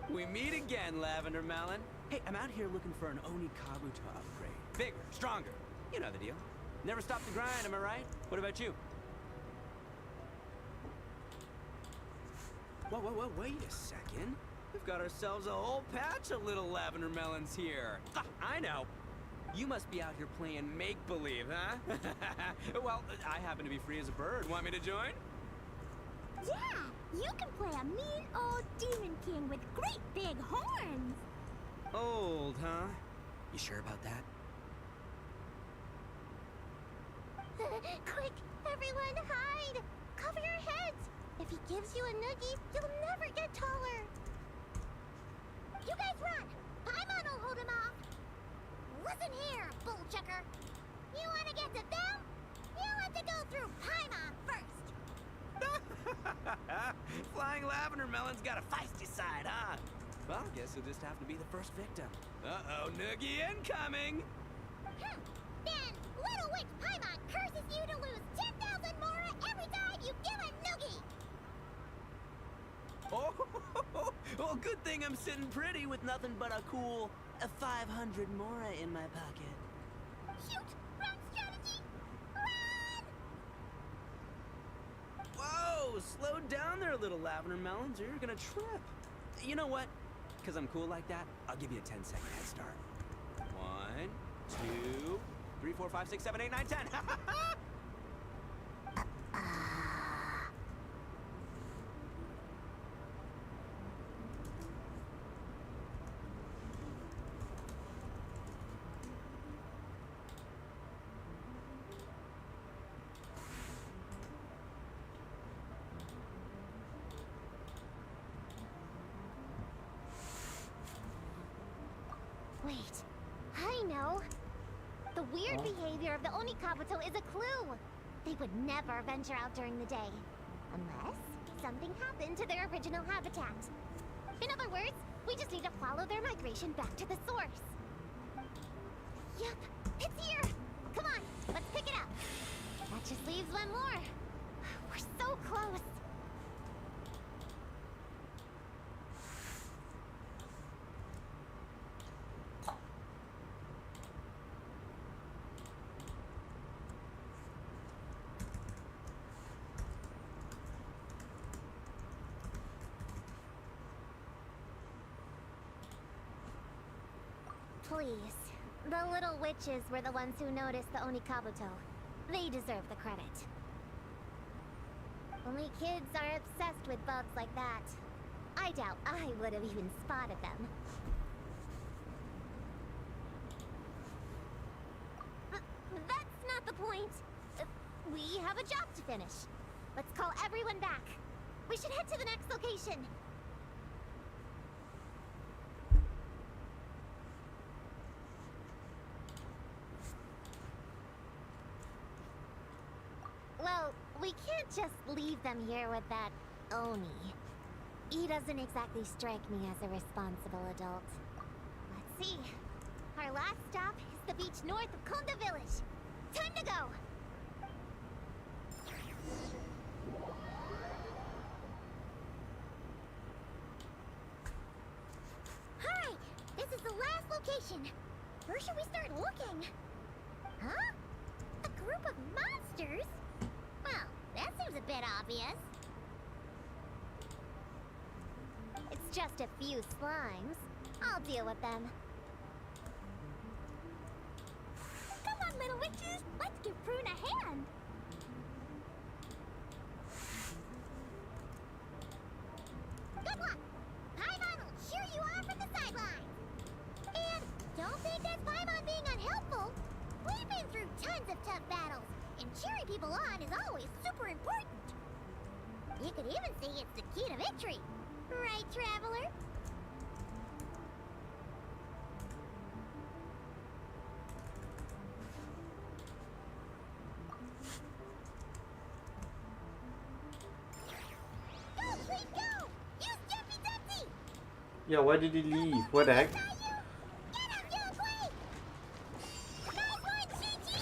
We meet again, Lavender Melon. Hey, I'm out here looking for an Oni Kabuto upgrade. Bigger, stronger. You know the deal. Never stop the grind, am I right? What about you? Whoa, wait a second. We've got ourselves a whole patch of little Lavender Melons here. Ah, I know. You must be out here playing make-believe, huh? Well, I happen to be free as a bird. Want me to join? Yeah, you can play a mean old demon king with great big horns. Old, huh? You sure about that? Quick, everyone hide! Cover your heads! If he gives you a noogie, you'll never get taller! You guys run! Paimon will hold him off! Listen here, bullchucker! You want to get to them? You have to go through Paimon first! Flying Lavender Melon's got a feisty side, huh? Well, I guess he'll just have to be the first victim. Uh-oh, noogie incoming! Then, Little Witch Paimon curses you to lose 10,000 Mora every time you give a noogie! Oh, good thing I'm sitting pretty with nothing but a cool 500 Mora in my pocket. Shoot! Wrong strategy! Run! Whoa, slow down there, little Lavender Melons, or you're gonna trip. You know what? Because I'm cool like that, I'll give you a 10-second head start. 1, 2, 3, 4, 5, 6, 7, 8, 9, 10. Wait, I know. The weird behavior of the Oni Kabuto is a clue. They would never venture out during the day. Unless something happened to their original habitat. In other words, we just need to follow their migration back to the source. Yep, it's here! Come on, let's pick it up. That just leaves one more. We're so close. please. The little witches were the ones who noticed the Onikabuto. They deserve the credit. Only kids are obsessed with bugs like that. I doubt I would have even spotted them. That's not the point. We have a job to finish. Let's call everyone back. We should head to the next location. Well, we can't just leave them here with that Oni. He doesn't exactly strike me as a responsible adult. Let's see. Our last stop is the beach north of Konda Village. Time to go! Alright, this is the last location. Where should we start looking? Huh? A group of monsters? Well, that seems a bit obvious. It's just a few slimes. I'll deal with them. Come on, little witches! Let's give Prune a hand! Good luck! Paimon will cheer you on from the sidelines! And don't think that's Paimon being unhelpful! We've been through tons of tough battles, and cheering people on is always super important! You could even say it's the key to victory! Right, Traveler? Go, Clean, go! Use Jumpy Dumpty! Yeah, why did he leave? What the heck? Get him, Yo, Clean! Nice one, Chi-Chi!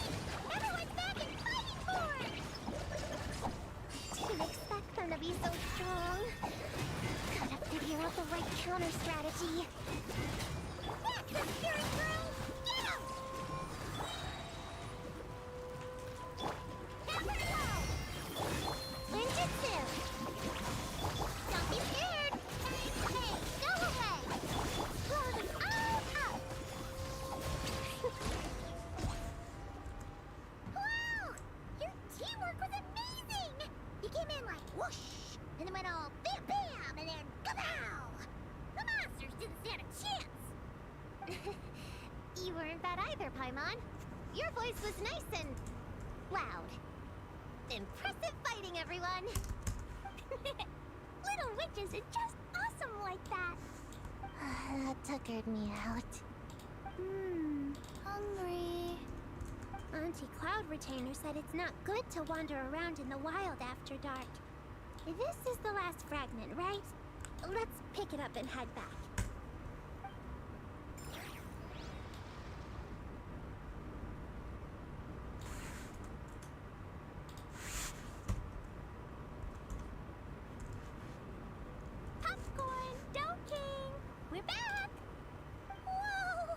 Everyone's back and fighting for it! Didn't expect them to be so strong. Gotta figure out the right counter strategy. That's the spirit, Prune! Get him! Peppermint! Ninjutsu! Don't be scared! Hey, go away! Blow them all up! Wow! Your teamwork was amazing! You came in like whoosh, and then went all bam bam, and then kapow! The monsters didn't stand a chance! You weren't bad either, Paimon. Your voice was nice and loud. Impressive fighting, everyone! Little witches are just awesome like that! That tuckered me out. Hungry. Auntie Cloud Retainer said it's not good to wander around in the wild after dark. This is the last fragment, right? Let's pick it up and head back. Popcorn, Dough King, we're back! Whoa!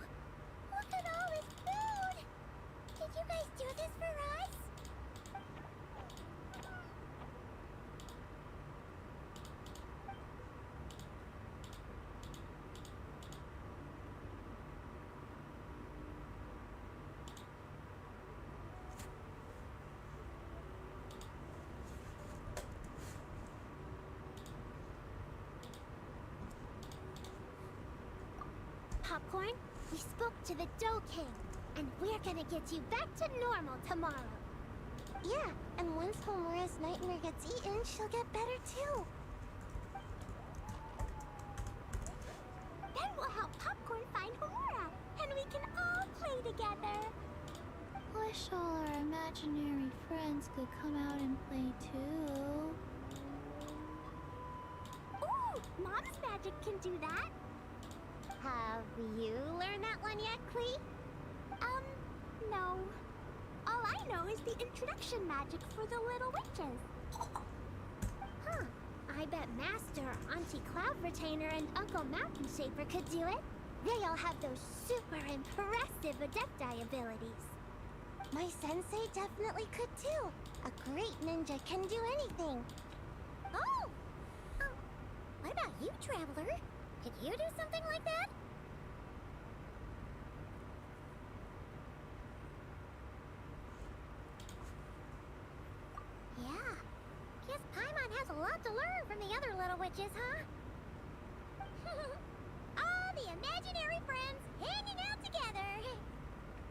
Look at all this food! Did you guys do this for us? Popcorn, we spoke to the Dough King, and we're gonna get you back to normal tomorrow. Yeah, and once Homura's nightmare gets eaten, she'll get better too. Then we'll help Popcorn find Homura, and we can all play together. Wish all our imaginary friends could come out and play too. Ooh, Mom's magic can do that. Have you learned that one yet, Klee? No. All I know is the introduction magic for the little witches. Huh. I bet Master, Auntie Cloud Retainer, and Uncle Mountain Shaper could do it. They all have those super impressive Adepti abilities. My sensei definitely could too. A great ninja can do anything. Oh! What about you, Traveler? Could you do something like that? little witches, huh? All the imaginary friends hanging out together.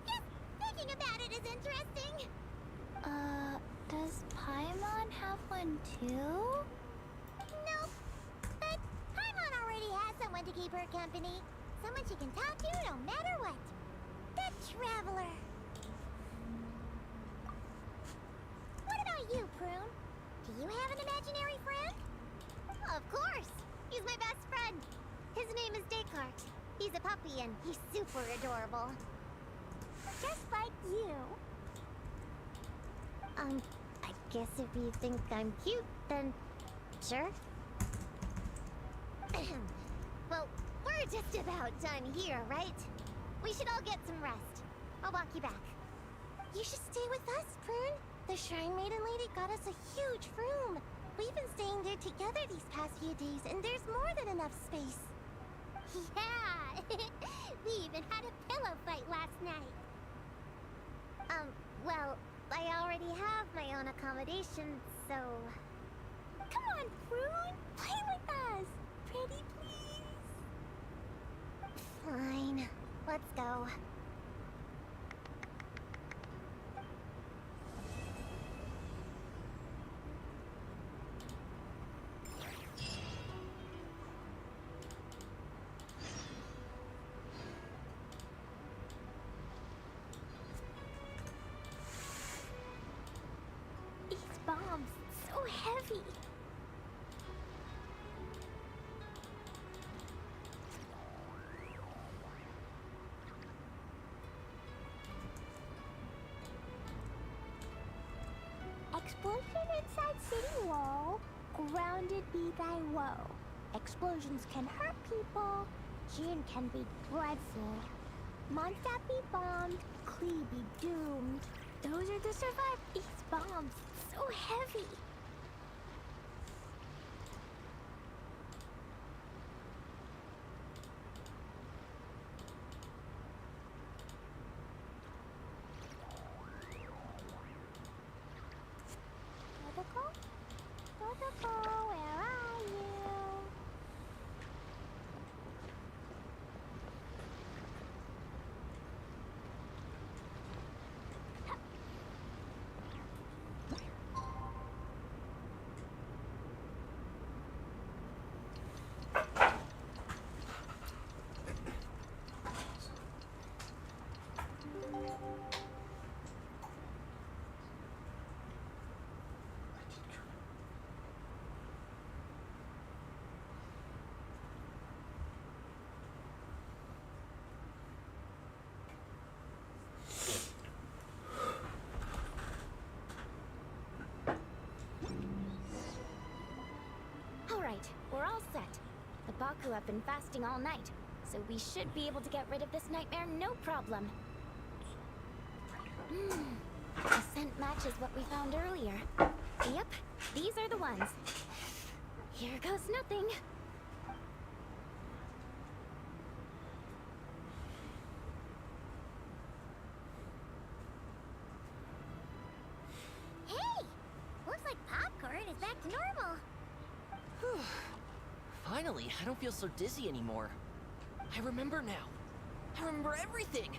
Just thinking about it is interesting. Does Paimon have one too? Nope. But Paimon already has someone to keep her company. Someone she can talk to no matter what. The Traveler. What about you, Prune? Do you have an imaginary friend? Of course. He's my best friend. His name is Descartes. He's a puppy and he's super adorable. Just like you. I guess if you think I'm cute, then sure. Well, we're just about done here, right? We should all get some rest. I'll walk you back. You should stay with us, Prune. The Shrine Maiden Lady got us a huge room. We've been staying there together these past few days, and there's more than enough space. Yeah! We even had a pillow fight last night. Well, I already have my own accommodation, so... Come on, Prune! Play with us! Pretty please? Fine. Let's go. These bombs, so heavy. Explosion inside city wall. Grounded be thy woe. Explosions can hurt people. Jin can be dreadful. Mondstadt be bombed. Klee be doomed. Those are the survive. These bombs, so heavy. Protocol? Protocol, where are you? Alright, we're all set. The Baku have been fasting all night, so we should be able to get rid of this nightmare no problem. The scent matches what we found earlier. Yep, these are the ones. Here goes nothing. Hey! Looks like popcorn is back to normal. Finally, I don't feel so dizzy anymore. I remember now. I remember everything.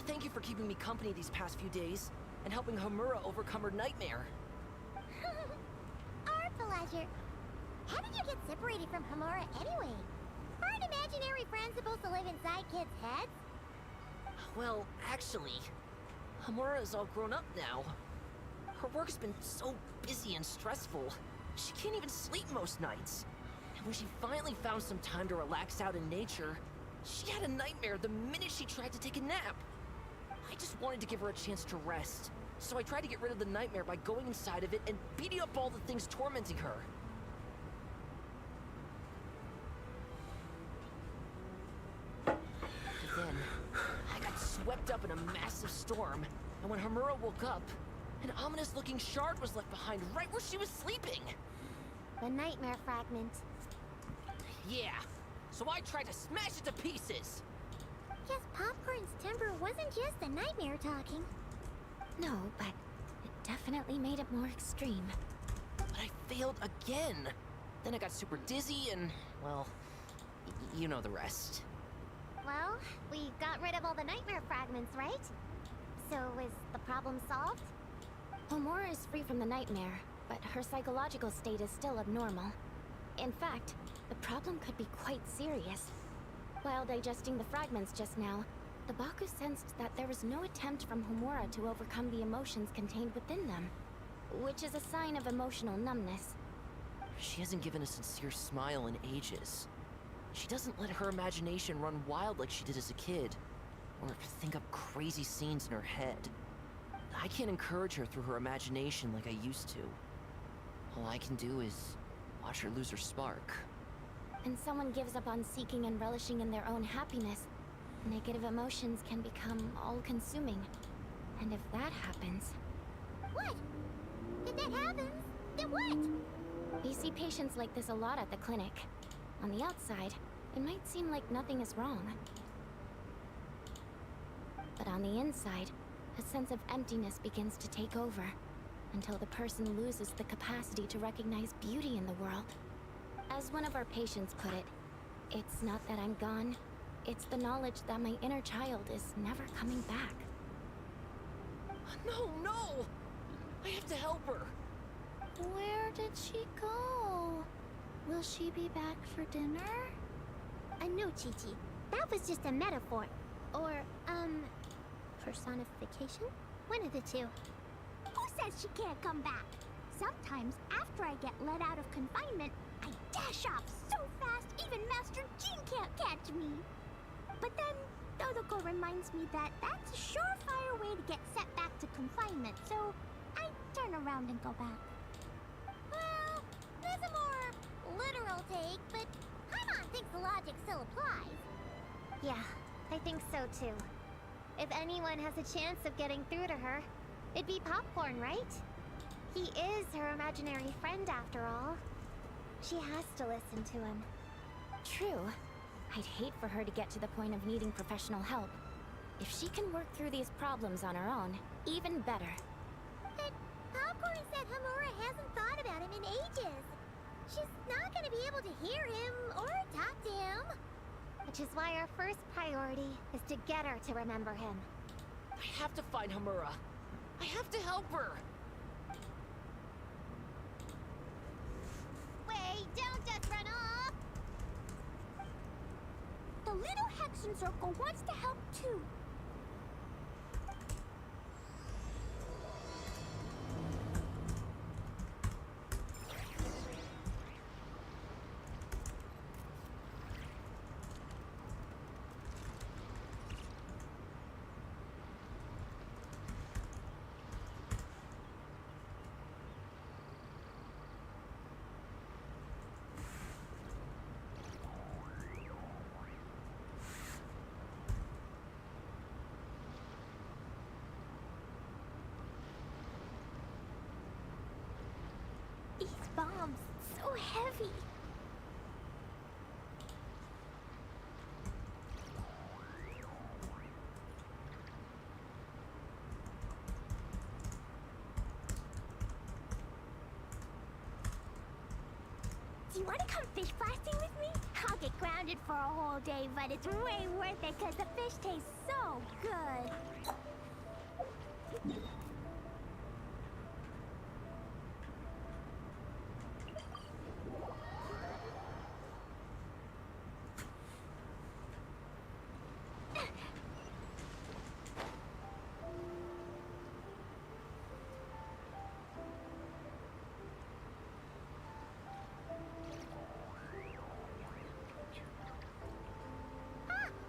Thank you for keeping me company these past few days and helping Hamura overcome her nightmare. Our pleasure. How did you get separated from Hamura anyway? Aren't imaginary friends supposed to live inside kids' heads? Well, actually, Hamura is all grown up now. Her work's been so busy and stressful. She can't even sleep most nights. And when she finally found some time to relax out in nature, she had a nightmare the minute she tried to take a nap. I just wanted to give her a chance to rest, so I tried to get rid of the nightmare by going inside of it and beating up all the things tormenting her. But then, I got swept up in a massive storm, and when Hamura woke up, an ominous-looking shard was left behind right where she was sleeping. The nightmare fragment. Yeah, so I tried to smash it to pieces. Guess Popcorn's temper wasn't just the nightmare talking. No, but it definitely made it more extreme. But I failed again. Then I got super dizzy and, well, you know the rest. Well, we got rid of all the nightmare fragments, right? So is the problem solved? Homura is free from the nightmare, but her psychological state is still abnormal. In fact, the problem could be quite serious. While digesting the fragments just now, the Baku sensed that there was no attempt from Homura to overcome the emotions contained within them, which is a sign of emotional numbness. She hasn't given a sincere smile in ages. She doesn't let her imagination run wild like she did as a kid, or think up crazy scenes in her head. I can't encourage her through her imagination like I used to. All I can do is watch her lose her spark. And someone gives up on seeking and relishing in their own happiness, negative emotions can become all-consuming. And if that happens... What? If that happens, then what? We see patients like this a lot at the clinic. On the outside, it might seem like nothing is wrong. But on the inside, a sense of emptiness begins to take over, until the person loses the capacity to recognize beauty in the world. As one of our patients put it, it's not that I'm gone, it's the knowledge that my inner child is never coming back. No, no! I have to help her! Where did she go? Will she be back for dinner? No, Chi-Chi. That was just a metaphor. Or, personification? One of the two. Who says she can't come back? Sometimes, after I get let out of confinement, I dash off so fast even Master Jean can't catch me. But then, Dodoko reminds me that that's a surefire way to get sent back to confinement, so I turn around and go back. Well, there's a more literal take, but Paimon thinks the logic still applies. Yeah, I think so too. If anyone has a chance of getting through to her, it'd be Popcorn, right? He is her imaginary friend after all. She has to listen to him. True. I'd hate for her to get to the point of needing professional help. If she can work through these problems on her own, even better. But Popcorn said Homura hasn't thought about him in ages. She's not gonna be able to hear him or talk to him. Which is why our first priority is to get her to remember him. I have to find Homura. I have to help her! Wait, don't just run off! The little Hexen Circle wants to help too. These bombs, so heavy. Do you want to come fish blasting with me? I'll get grounded for a whole day, but it's way worth it because the fish tastes so good.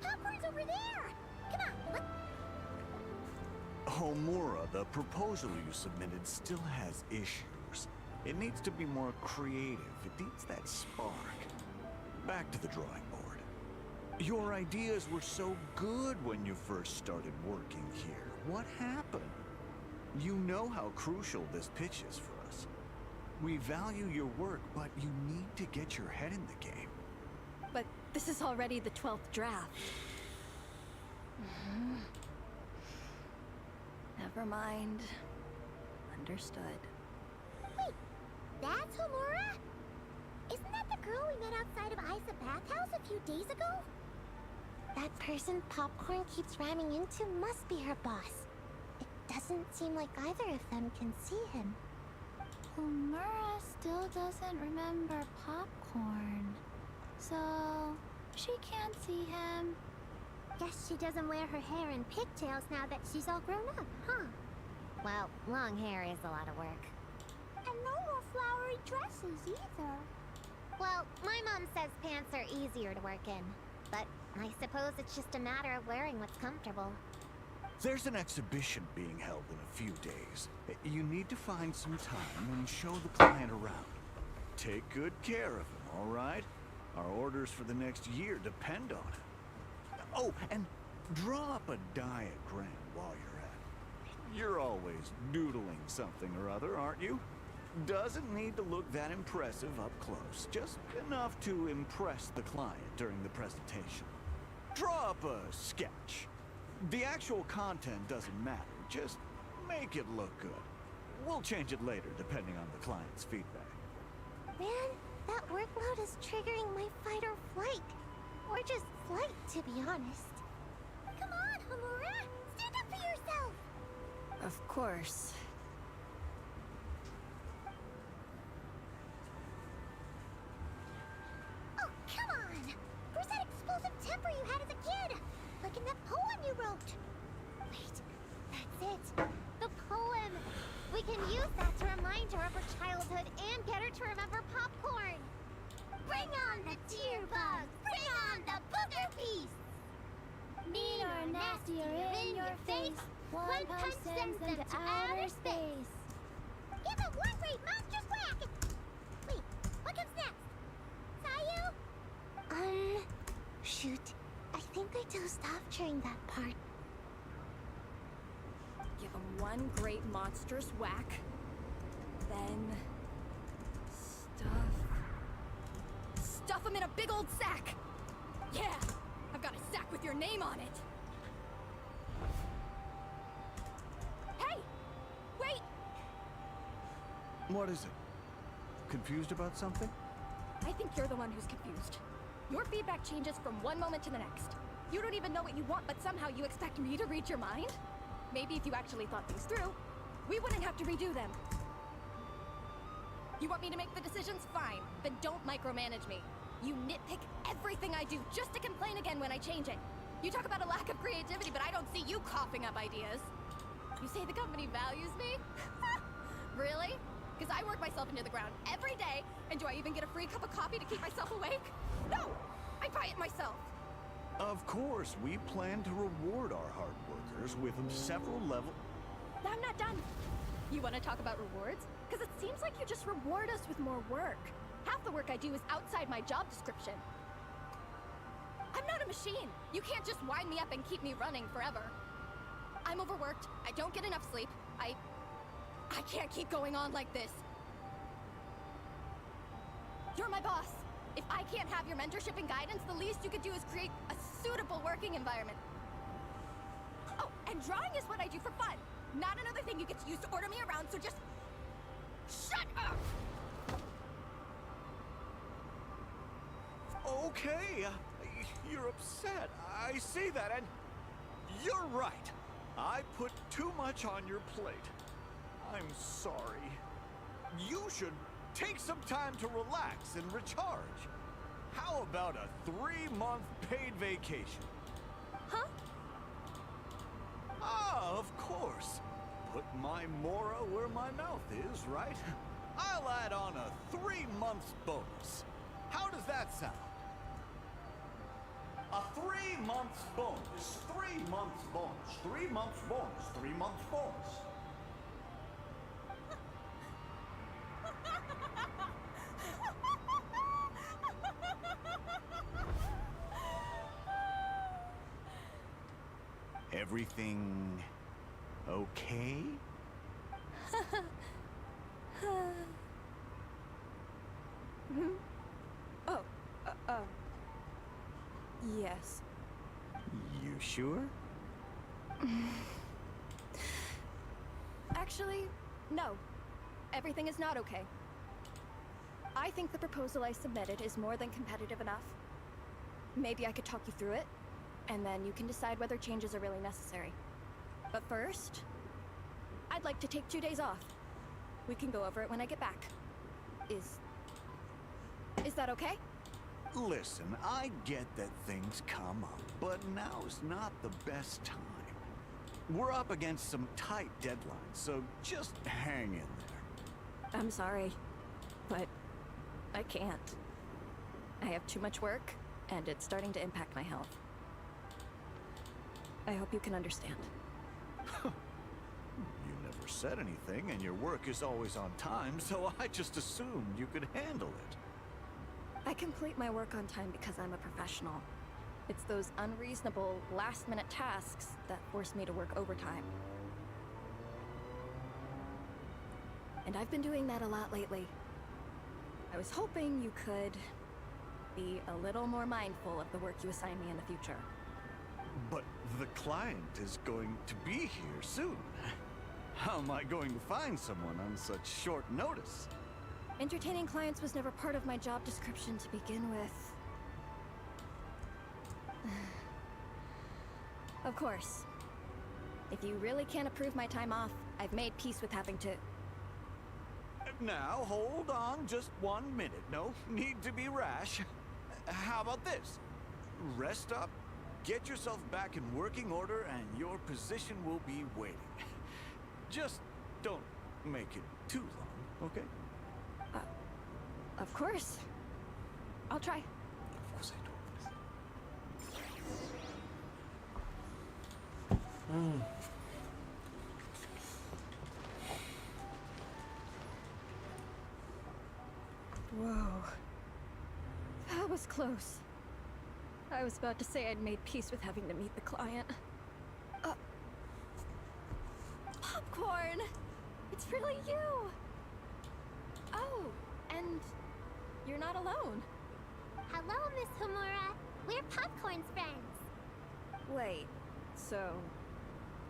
Popcorn's over there! Come on, look. Homura, the proposal you submitted still has issues. It needs to be more creative. It needs that spark. Back to the drawing board. Your ideas were so good when you first started working here. What happened? You know how crucial this pitch is for us. We value your work, but you need to get your head in the game. But this is already the 12th draft. Never mind. Understood. Wait, that's Homura? Isn't the girl we met outside of Isa bathhouse a few days ago? That person Popcorn keeps ramming into must be her boss. It doesn't seem like either of them can see him. Homura still doesn't remember Popcorn. So, she can't see him. Guess she doesn't wear her hair in pigtails now that she's all grown up, huh? Well, long hair is a lot of work. And no more flowery dresses either. Well, my mom says pants are easier to work in. But I suppose it's just a matter of wearing what's comfortable. There's an exhibition being held in a few days. You need to find some time and show the client around. Take good care of him, all right? Our orders for the next year depend on it. Oh, and draw up a diagram while you're at it. You're always doodling something or other, aren't you? Doesn't need to look that impressive up close, just enough to impress the client during the presentation. Draw up a sketch. The actual content doesn't matter, just make it look good. We'll change it later depending on the client's feedback. Man, that workload is triggering my fight or flight. Or just flight, to be honest. Come on, Homura! Stand up for yourself! Of course. Oh, come on! Where's that explosive temper you had as a kid? Like in that poem you wrote. Wait, that's it. The poem! We can use that to remind her of her childhood and get her to remember Popcorn. Bring on the tear bugs! Bring on the booger beasts! Mean or nasty or in your face, one punch sends them to outer space. Give them one great monstrous whack! Wait, what comes next? Sayu? Shoot. I think I dozed off during that part. Give him one great monstrous whack. Then... Stuff him in a big old sack! Yeah! I've got a sack with your name on it! Hey! Wait! What is it? Confused about something? I think you're the one who's confused. Your feedback changes from one moment to the next. You don't even know what you want, but somehow you expect me to read your mind? Maybe if you actually thought things through, we wouldn't have to redo them. You want me to make the decisions? Fine. Then don't micromanage me. You nitpick everything I do just to complain again when I change it. You talk about a lack of creativity, but I don't see you coughing up ideas. You say the company values me? Really? Because I work myself into the ground every day, and do I even get a free cup of coffee to keep myself awake? No! I buy it myself! Of course, we plan to reward our hard workers with several levels. I'm not done. You want to talk about rewards? Because it seems like you just reward us with more work. Half the work I do is outside my job description. I'm not a machine. You can't just wind me up and keep me running forever. I'm overworked. I don't get enough sleep. I can't keep going on like this. You're my boss. If I can't have your mentorship and guidance, the least you could do is create a suitable working environment. Oh, and drawing is what I do for fun. Not another thing you get to use to order me around, so just... shut up! Okay, you're upset. I see that, and you're right. I put too much on your plate. I'm sorry. You should take some time to relax and recharge. How about a 3-month paid vacation? Huh? Ah, of course. Put my Mora where my mouth is, right? I'll add on a 3-month bonus. How does that sound? A 3 months bonus, 3 months bonus, 3 months bonus, 3 months bonus. Everything okay? Oh, yes. You sure? Actually, no. Everything is not okay. I think the proposal I submitted is more than competitive enough. Maybe I could talk you through it, and then you can decide whether changes are really necessary. But first, I'd like to take 2 days off. We can go over it when I get back. Is that okay? Listen, I get that things come up, but now's not the best time. We're up against some tight deadlines, so just hang in there. I'm sorry, but I can't. I have too much work, and it's starting to impact my health. I hope you can understand. You never said anything, and your work is always on time, so I just assumed you could handle it. I complete my work on time because I'm a professional. It's those unreasonable, last-minute tasks that force me to work overtime. And I've been doing that a lot lately. I was hoping you could be a little more mindful of the work you assign me in the future. But the client is going to be here soon. How am I going to find someone on such short notice? Entertaining clients was never part of my job description to begin with. Of course. If you really can't approve my time off, I've made peace with having to... Now, hold on just 1 minute. No need to be rash. How about this? Rest up, get yourself back in working order, and your position will be waiting. Just don't make it too long, okay? Of course. I'll try. Of course I do. Whoa. That was close. I was about to say I'd made peace with having to meet the client. Popcorn! It's really you! Oh, and you're not alone. Hello, Miss Homura. We're Popcorn's friends. Wait, so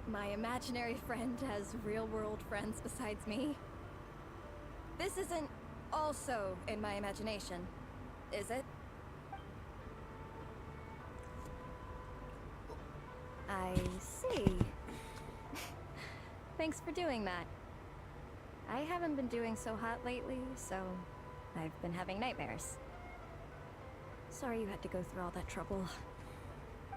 my imaginary friend has real-world friends besides me? This isn't also in my imagination, is it? I see. Thanks for doing that. I haven't been doing so hot lately, so I've been having nightmares. Sorry you had to go through all that trouble.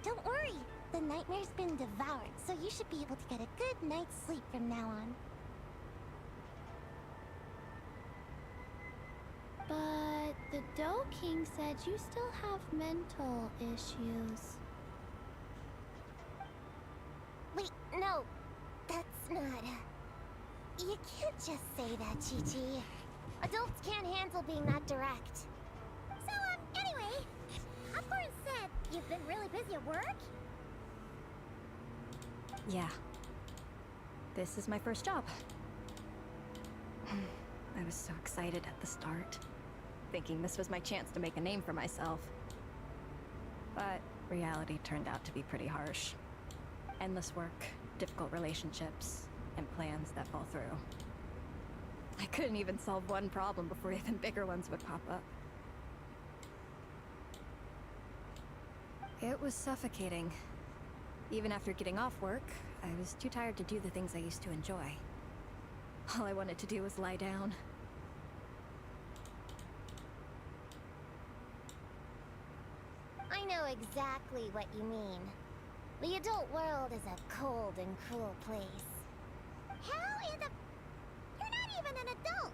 Don't worry. The nightmare's been devoured, so you should be able to get a good night's sleep from now on. But the Dough King said you still have mental issues. Wait, no. That's not... You can't just say that, Chi-Chi. Adults can't handle being that direct. So, anyway, Popcorn said you've been really busy at work? Yeah. This is my first job. I was so excited at the start, thinking this was my chance to make a name for myself. But reality turned out to be pretty harsh. Endless work, difficult relationships, and plans that fall through. I couldn't even solve one problem before even bigger ones would pop up. It was suffocating. Even after getting off work, I was too tired to do the things I used to enjoy. All I wanted to do was lie down. I know exactly what you mean. The adult world is a cold and cruel place. How in the... You're not even an adult!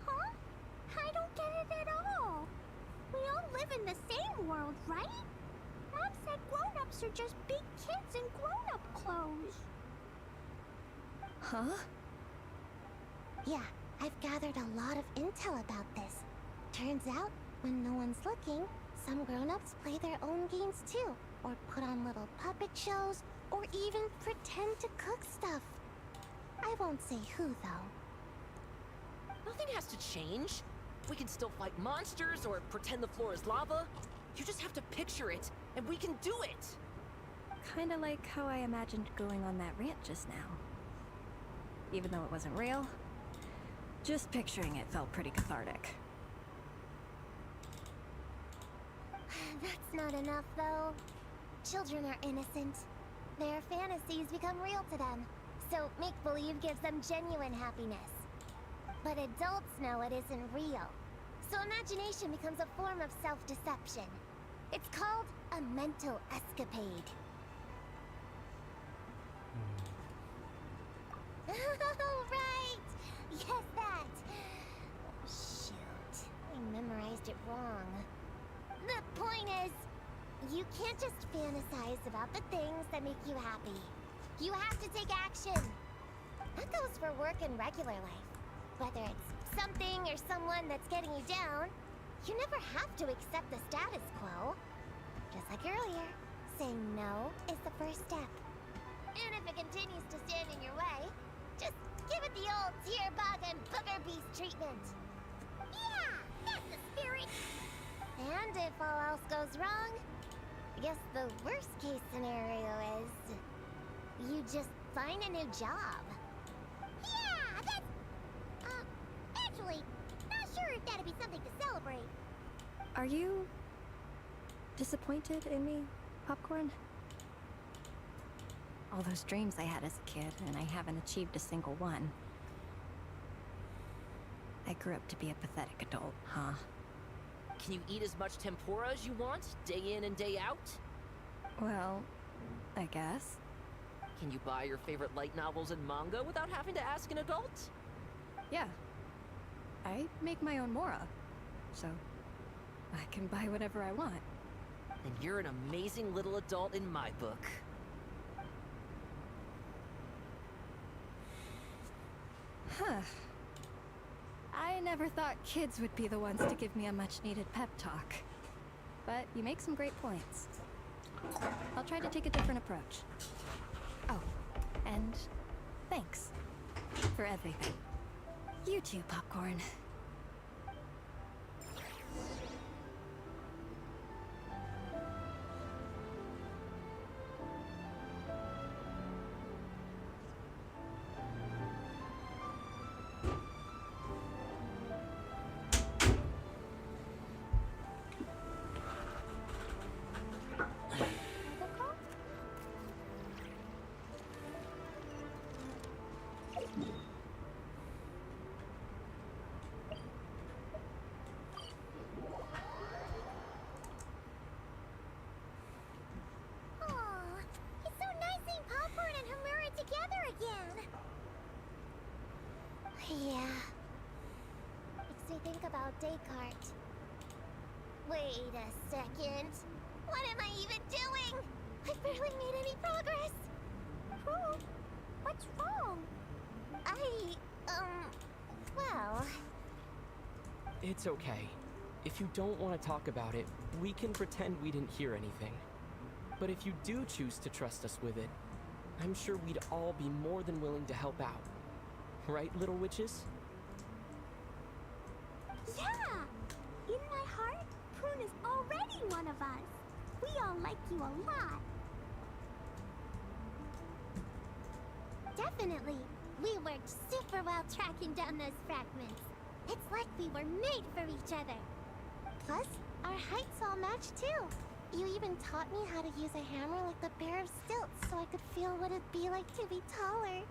Huh? I don't get it at all. We all live in the same world, right? Mom said grown-ups are just big kids in grown-up clothes. Huh? Yeah, I've gathered a lot of intel about this. Turns out, when no one's looking, some grown-ups play their own games too. Or put on little puppet shows, or even pretend to cook stuff. I won't say who, though. Nothing has to change. We can still fight monsters or pretend the floor is lava. You just have to picture it, and we can do it! Kinda like how I imagined going on that rant just now. Even though it wasn't real, just picturing it felt pretty cathartic. That's not enough, though. Children are innocent. Their fantasies become real to them, so make-believe gives them genuine happiness. But adults know it isn't real, so imagination becomes a form of self-deception. It's called a mental escapade. Oh, right! Yes, that! Oh, shoot. I memorized it wrong. The point is, you can't just fantasize about the things that make you happy. You have to take action. That goes for work and regular life. Whether it's something or someone that's getting you down, you never have to accept the status quo. Just like earlier, saying no is the first step. And if it continues to stand in your way, just give it the old tear bug and booger beast treatment. Yeah, that's the spirit. And if all else goes wrong, I guess the worst case scenario is you just find a new job. Yeah, that's... actually, not sure if that'd be something to celebrate. Are you disappointed in me, Popcorn? All those dreams I had as a kid, and I haven't achieved a single one. I grew up to be a pathetic adult, huh? Can you eat as much tempura as you want, day in and day out? Well, I guess. Can you buy your favorite light novels and manga without having to ask an adult? Yeah. I make my own mora, so I can buy whatever I want. Then you're an amazing little adult in my book. Huh. I never thought kids would be the ones to give me a much-needed pep talk. But you make some great points. I'll try to take a different approach. Oh, and thanks for everything. You too, Popcorn. Yeah. Makes me think about Descartes. Wait a second. What am I even doing? I've barely made any progress. Prue, what's wrong? Well... It's okay. If you don't want to talk about it, we can pretend we didn't hear anything. But if you do choose to trust us with it, I'm sure we'd all be more than willing to help out. Right, little witches? Yeah! In my heart, Prune is already one of us. We all like you a lot. Definitely. We worked super well tracking down those fragments. It's like we were made for each other. Plus, our heights all match too. You even taught me how to use a hammer like the Bear of Stilts so I could feel what it'd be like to be taller.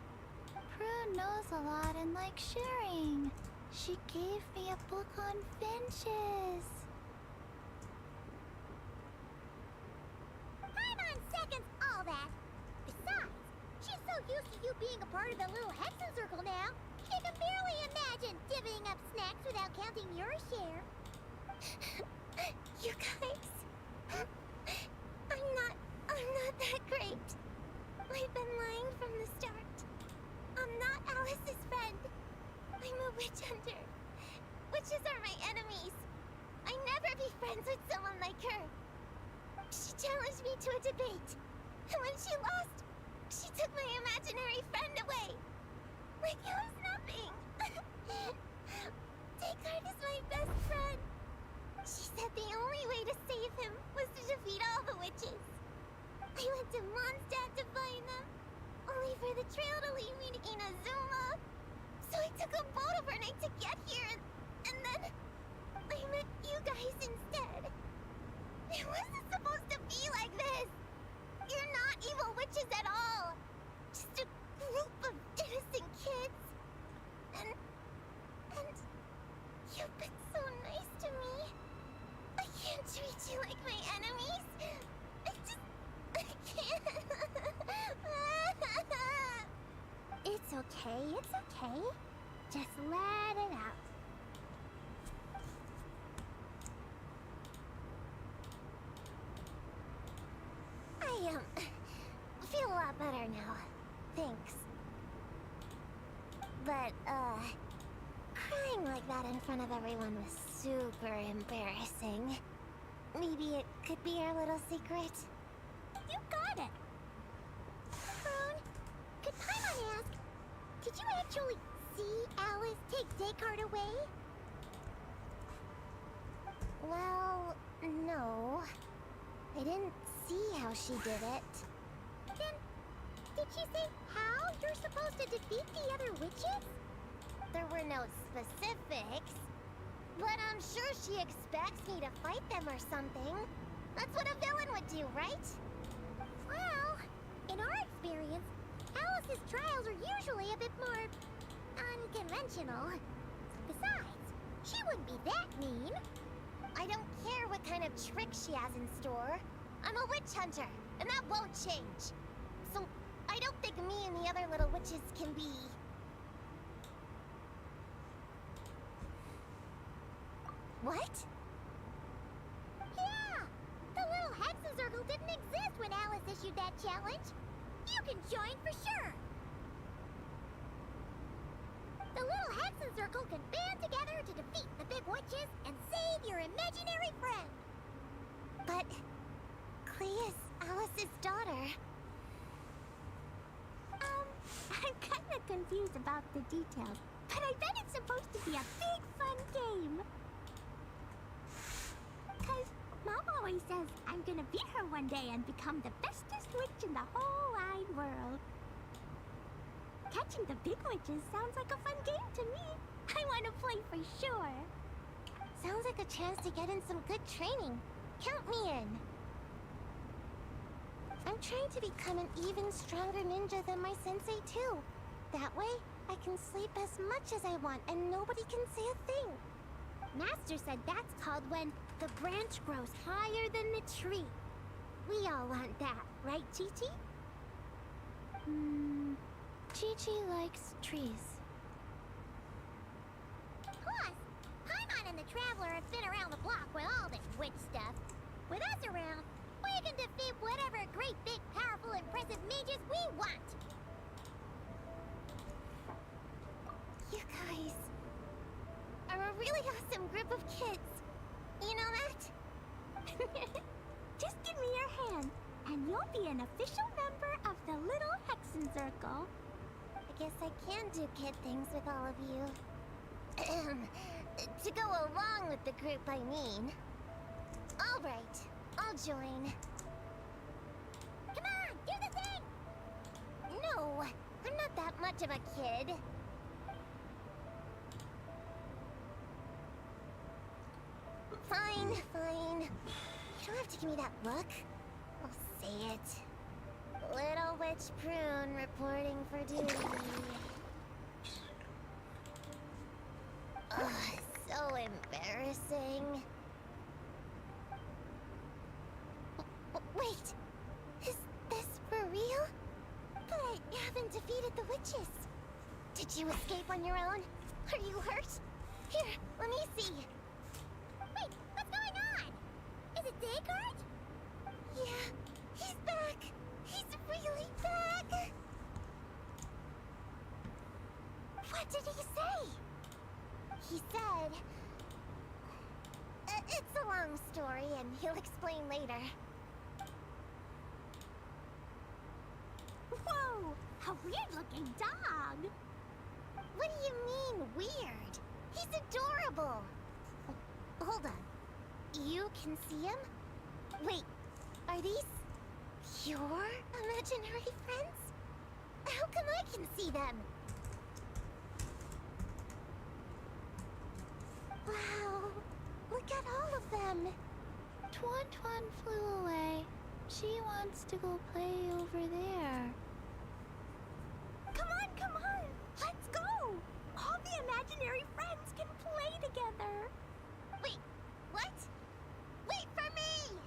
Prue knows a lot and likes sharing. She gave me a book on finches. Time on seconds, all that. Besides, she's so used to you being a part of the little Hexen Circle now, she can barely imagine divvying up snacks without counting your share. You guys, I'm not that great. I've been lying from the start. I'm not Alice's friend. I'm a witch hunter. Witches are my enemies. I'd never be friends with someone like her. She challenged me to a debate, and when she lost, she took my imaginary friend away. Like it was nothing. Descartes is my best friend. She said the only way to save him was to defeat all the witches. I went to Mondstadt to find them, only for the trail to lead me to Inazuma. So I took a boat overnight to get here, and then I met you guys instead. It was Feel a lot better now. Thanks. But, crying like that in front of everyone was super embarrassing. Maybe it could be our little secret? You got it! Prune, could Paimon ask, did you actually see Alice take Descartes away? Well, no. I didn't see how she did it. Then, did she say how you're supposed to defeat the other witches? There were no specifics. But I'm sure she expects me to fight them or something. That's what a villain would do, right? Well, in our experience, Alice's trials are usually a bit more unconventional. Besides, she wouldn't be that mean. I don't care what kind of trick she has in store. I'm a witch hunter, and that won't change. So, I don't think me and the other little witches can be... What? Yeah! The little Hexen Circle didn't exist when Alice issued that challenge. You can join for sure! The little Hexen Circle can band together to defeat the big witches and save your imaginary friend! But... Clea is Alice's daughter. I'm kinda confused about the details, but I bet it's supposed to be a big fun game. 'Cause Mom always says I'm gonna beat her one day and become the bestest witch in the whole wide world. Catching the big witches sounds like a fun game to me. I wanna play for sure. Sounds like a chance to get in some good training. Count me in. I'm trying to become an even stronger ninja than my sensei too. That way, I can sleep as much as I want and nobody can say a thing. Master said that's called when the branch grows higher than the tree. We all want that, right, Chi-Chi? Chi-Chi likes trees. Plus, Paimon and the Traveler have been around the block with all this witch stuff. With us around, we can defeat whatever great, big, powerful, impressive mages we want. You guys are a really awesome group of kids. You know that? Just give me your hand, and you'll be an official member of the Little Hexen Circle. I guess I can do kid things with all of you. To go along with the group, I mean. All right, I'll join. Come on, do the thing! No, I'm not that much of a kid. Fine, fine. You don't have to give me that look. I'll say it. Little Witch Prune reporting for duty. Ugh, so embarrassing. Wait, is this for real? But I haven't defeated the witches. Did you escape on your own? Are you hurt? Here, let me see. Wait, what's going on? Is it Descartes? Yeah, he's back. He's really back. What did he say? He said... it's a long story, and he'll explain later. Whoa! A weird-looking dog! What do you mean, weird? He's adorable! Hold on. You can see him? Wait, are these your imaginary friends? How come I can see them? Wow, look at all of them. Tuan Tuan flew away. She wants to go play over there. Come on, come on! Let's go! All the imaginary friends can play together! Wait, what? Wait for me!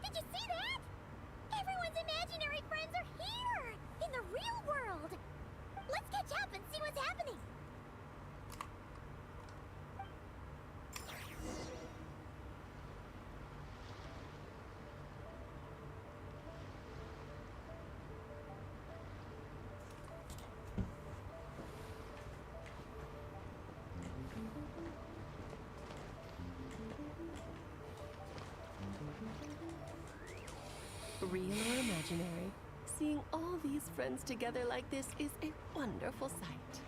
Did you see that? Everyone's imaginary friends are here! In the real world! Let's catch up and see what's happening! real or imaginary, seeing all these friends together like this is a wonderful sight.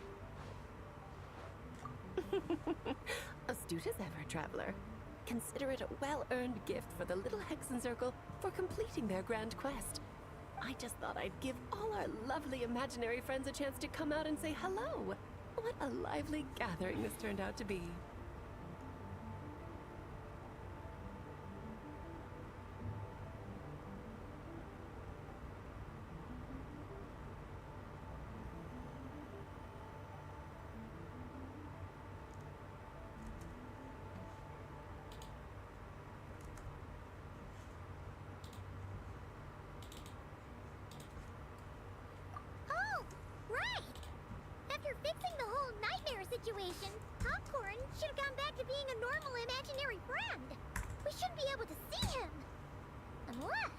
Astute as ever, traveler. Consider it a well-earned gift for the little Hexen Circle for completing their grand quest. I just thought I'd give all our lovely imaginary friends a chance to come out and say hello. What a lively gathering this turned out to be. Oh, right! After fixing the whole nightmare situation, Popcorn should have gone back to being a normal imaginary friend. We shouldn't be able to see him. Unless...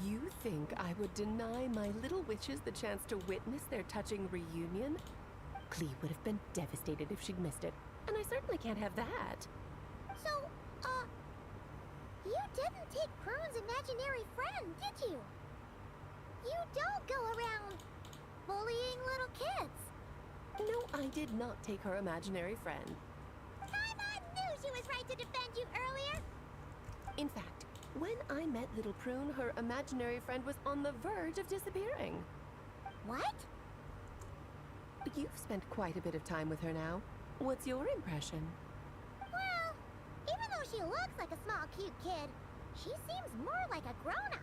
You think I would deny my little witches the chance to witness their touching reunion? Clee would have been devastated if she'd missed it, and I certainly can't have that. So, you didn't take Prune's imaginary friend, did you? You don't go around bullying little kids. No, I did not take her imaginary friend. Paimon knew she was right to defend you earlier. In fact, when I met little Prune, her imaginary friend was on the verge of disappearing. What? You've spent quite a bit of time with her now. What's your impression? Well, even though she looks like a small, cute kid, she seems more like a grown-up.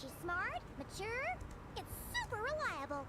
She's smart, mature, and super reliable.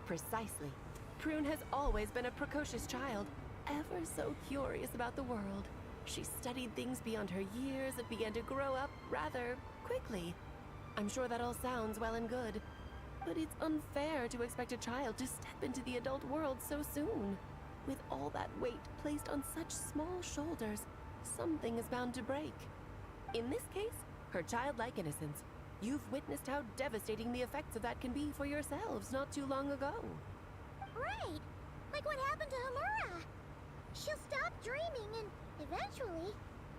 Precisely. Prune has always been a precocious child, ever so curious about the world. She studied things beyond her years and began to grow up rather quickly. I'm sure that all sounds well and good, but it's unfair to expect a child to step into the adult world so soon. With all that weight placed on such small shoulders, something is bound to break. In this case, her childlike innocence. You've witnessed how devastating the effects of that can be for yourselves not too long ago. Right. Like what happened to Hamura. She'll stop dreaming and eventually,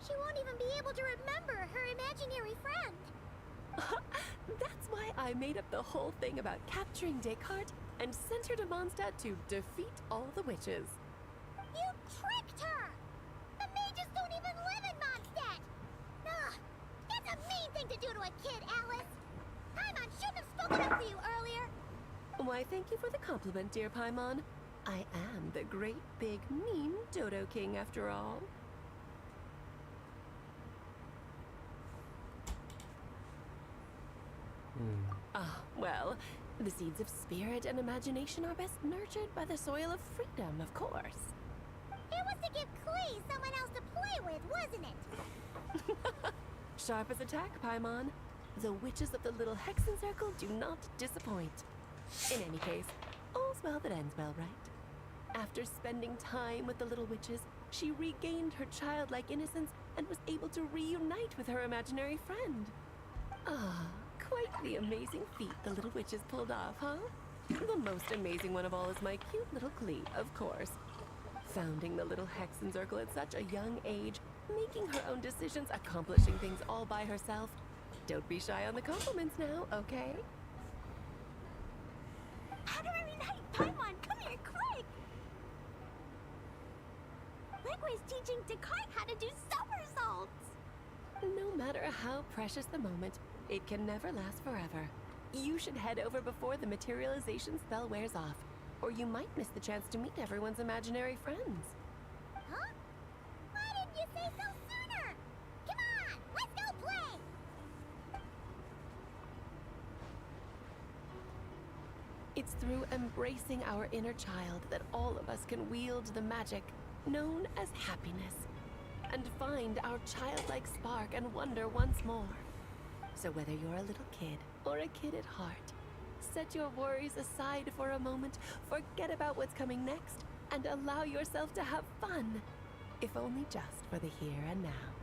she won't even be able to remember her imaginary friend. That's why I made up the whole thing about capturing Descartes and sent her to Mondstadt to defeat all the witches. You tricked her! The mages don't even live in Mondstadt! Ugh, that's a mean thing to do to a kid, Alice! Paimon shouldn't have spoken up for you earlier! Why, thank you for the compliment, dear Paimon. I am the great, big, mean Dodo King, after all. Ah, well, the seeds of spirit and imagination are best nurtured by the soil of freedom, of course. It was to give Clee someone else to play with, wasn't it? Sharp as a tack, Paimon. The witches of the Little Hexen Circle do not disappoint. In any case, all's well that ends well, right? After spending time with the little witches, she regained her childlike innocence and was able to reunite with her imaginary friend. Ah, quite the amazing feat the little witches pulled off, huh? The most amazing one of all is my cute little Clee, of course. Founding the Little Hexen Circle at such a young age, making her own decisions, accomplishing things all by herself. Don't be shy on the compliments now, okay? always teaching Descartes how to do somersaults. No matter how precious the moment, it can never last forever. You should head over before the materialization spell wears off, or you might miss the chance to meet everyone's imaginary friends. Huh? Why didn't you say so sooner? Come on, let's go play! It's through embracing our inner child that all of us can wield the magic known as happiness, and find our childlike spark and wonder once more. So whether you're a little kid or a kid at heart, set your worries aside for a moment, forget about what's coming next, and allow yourself to have fun, if only just for the here and now.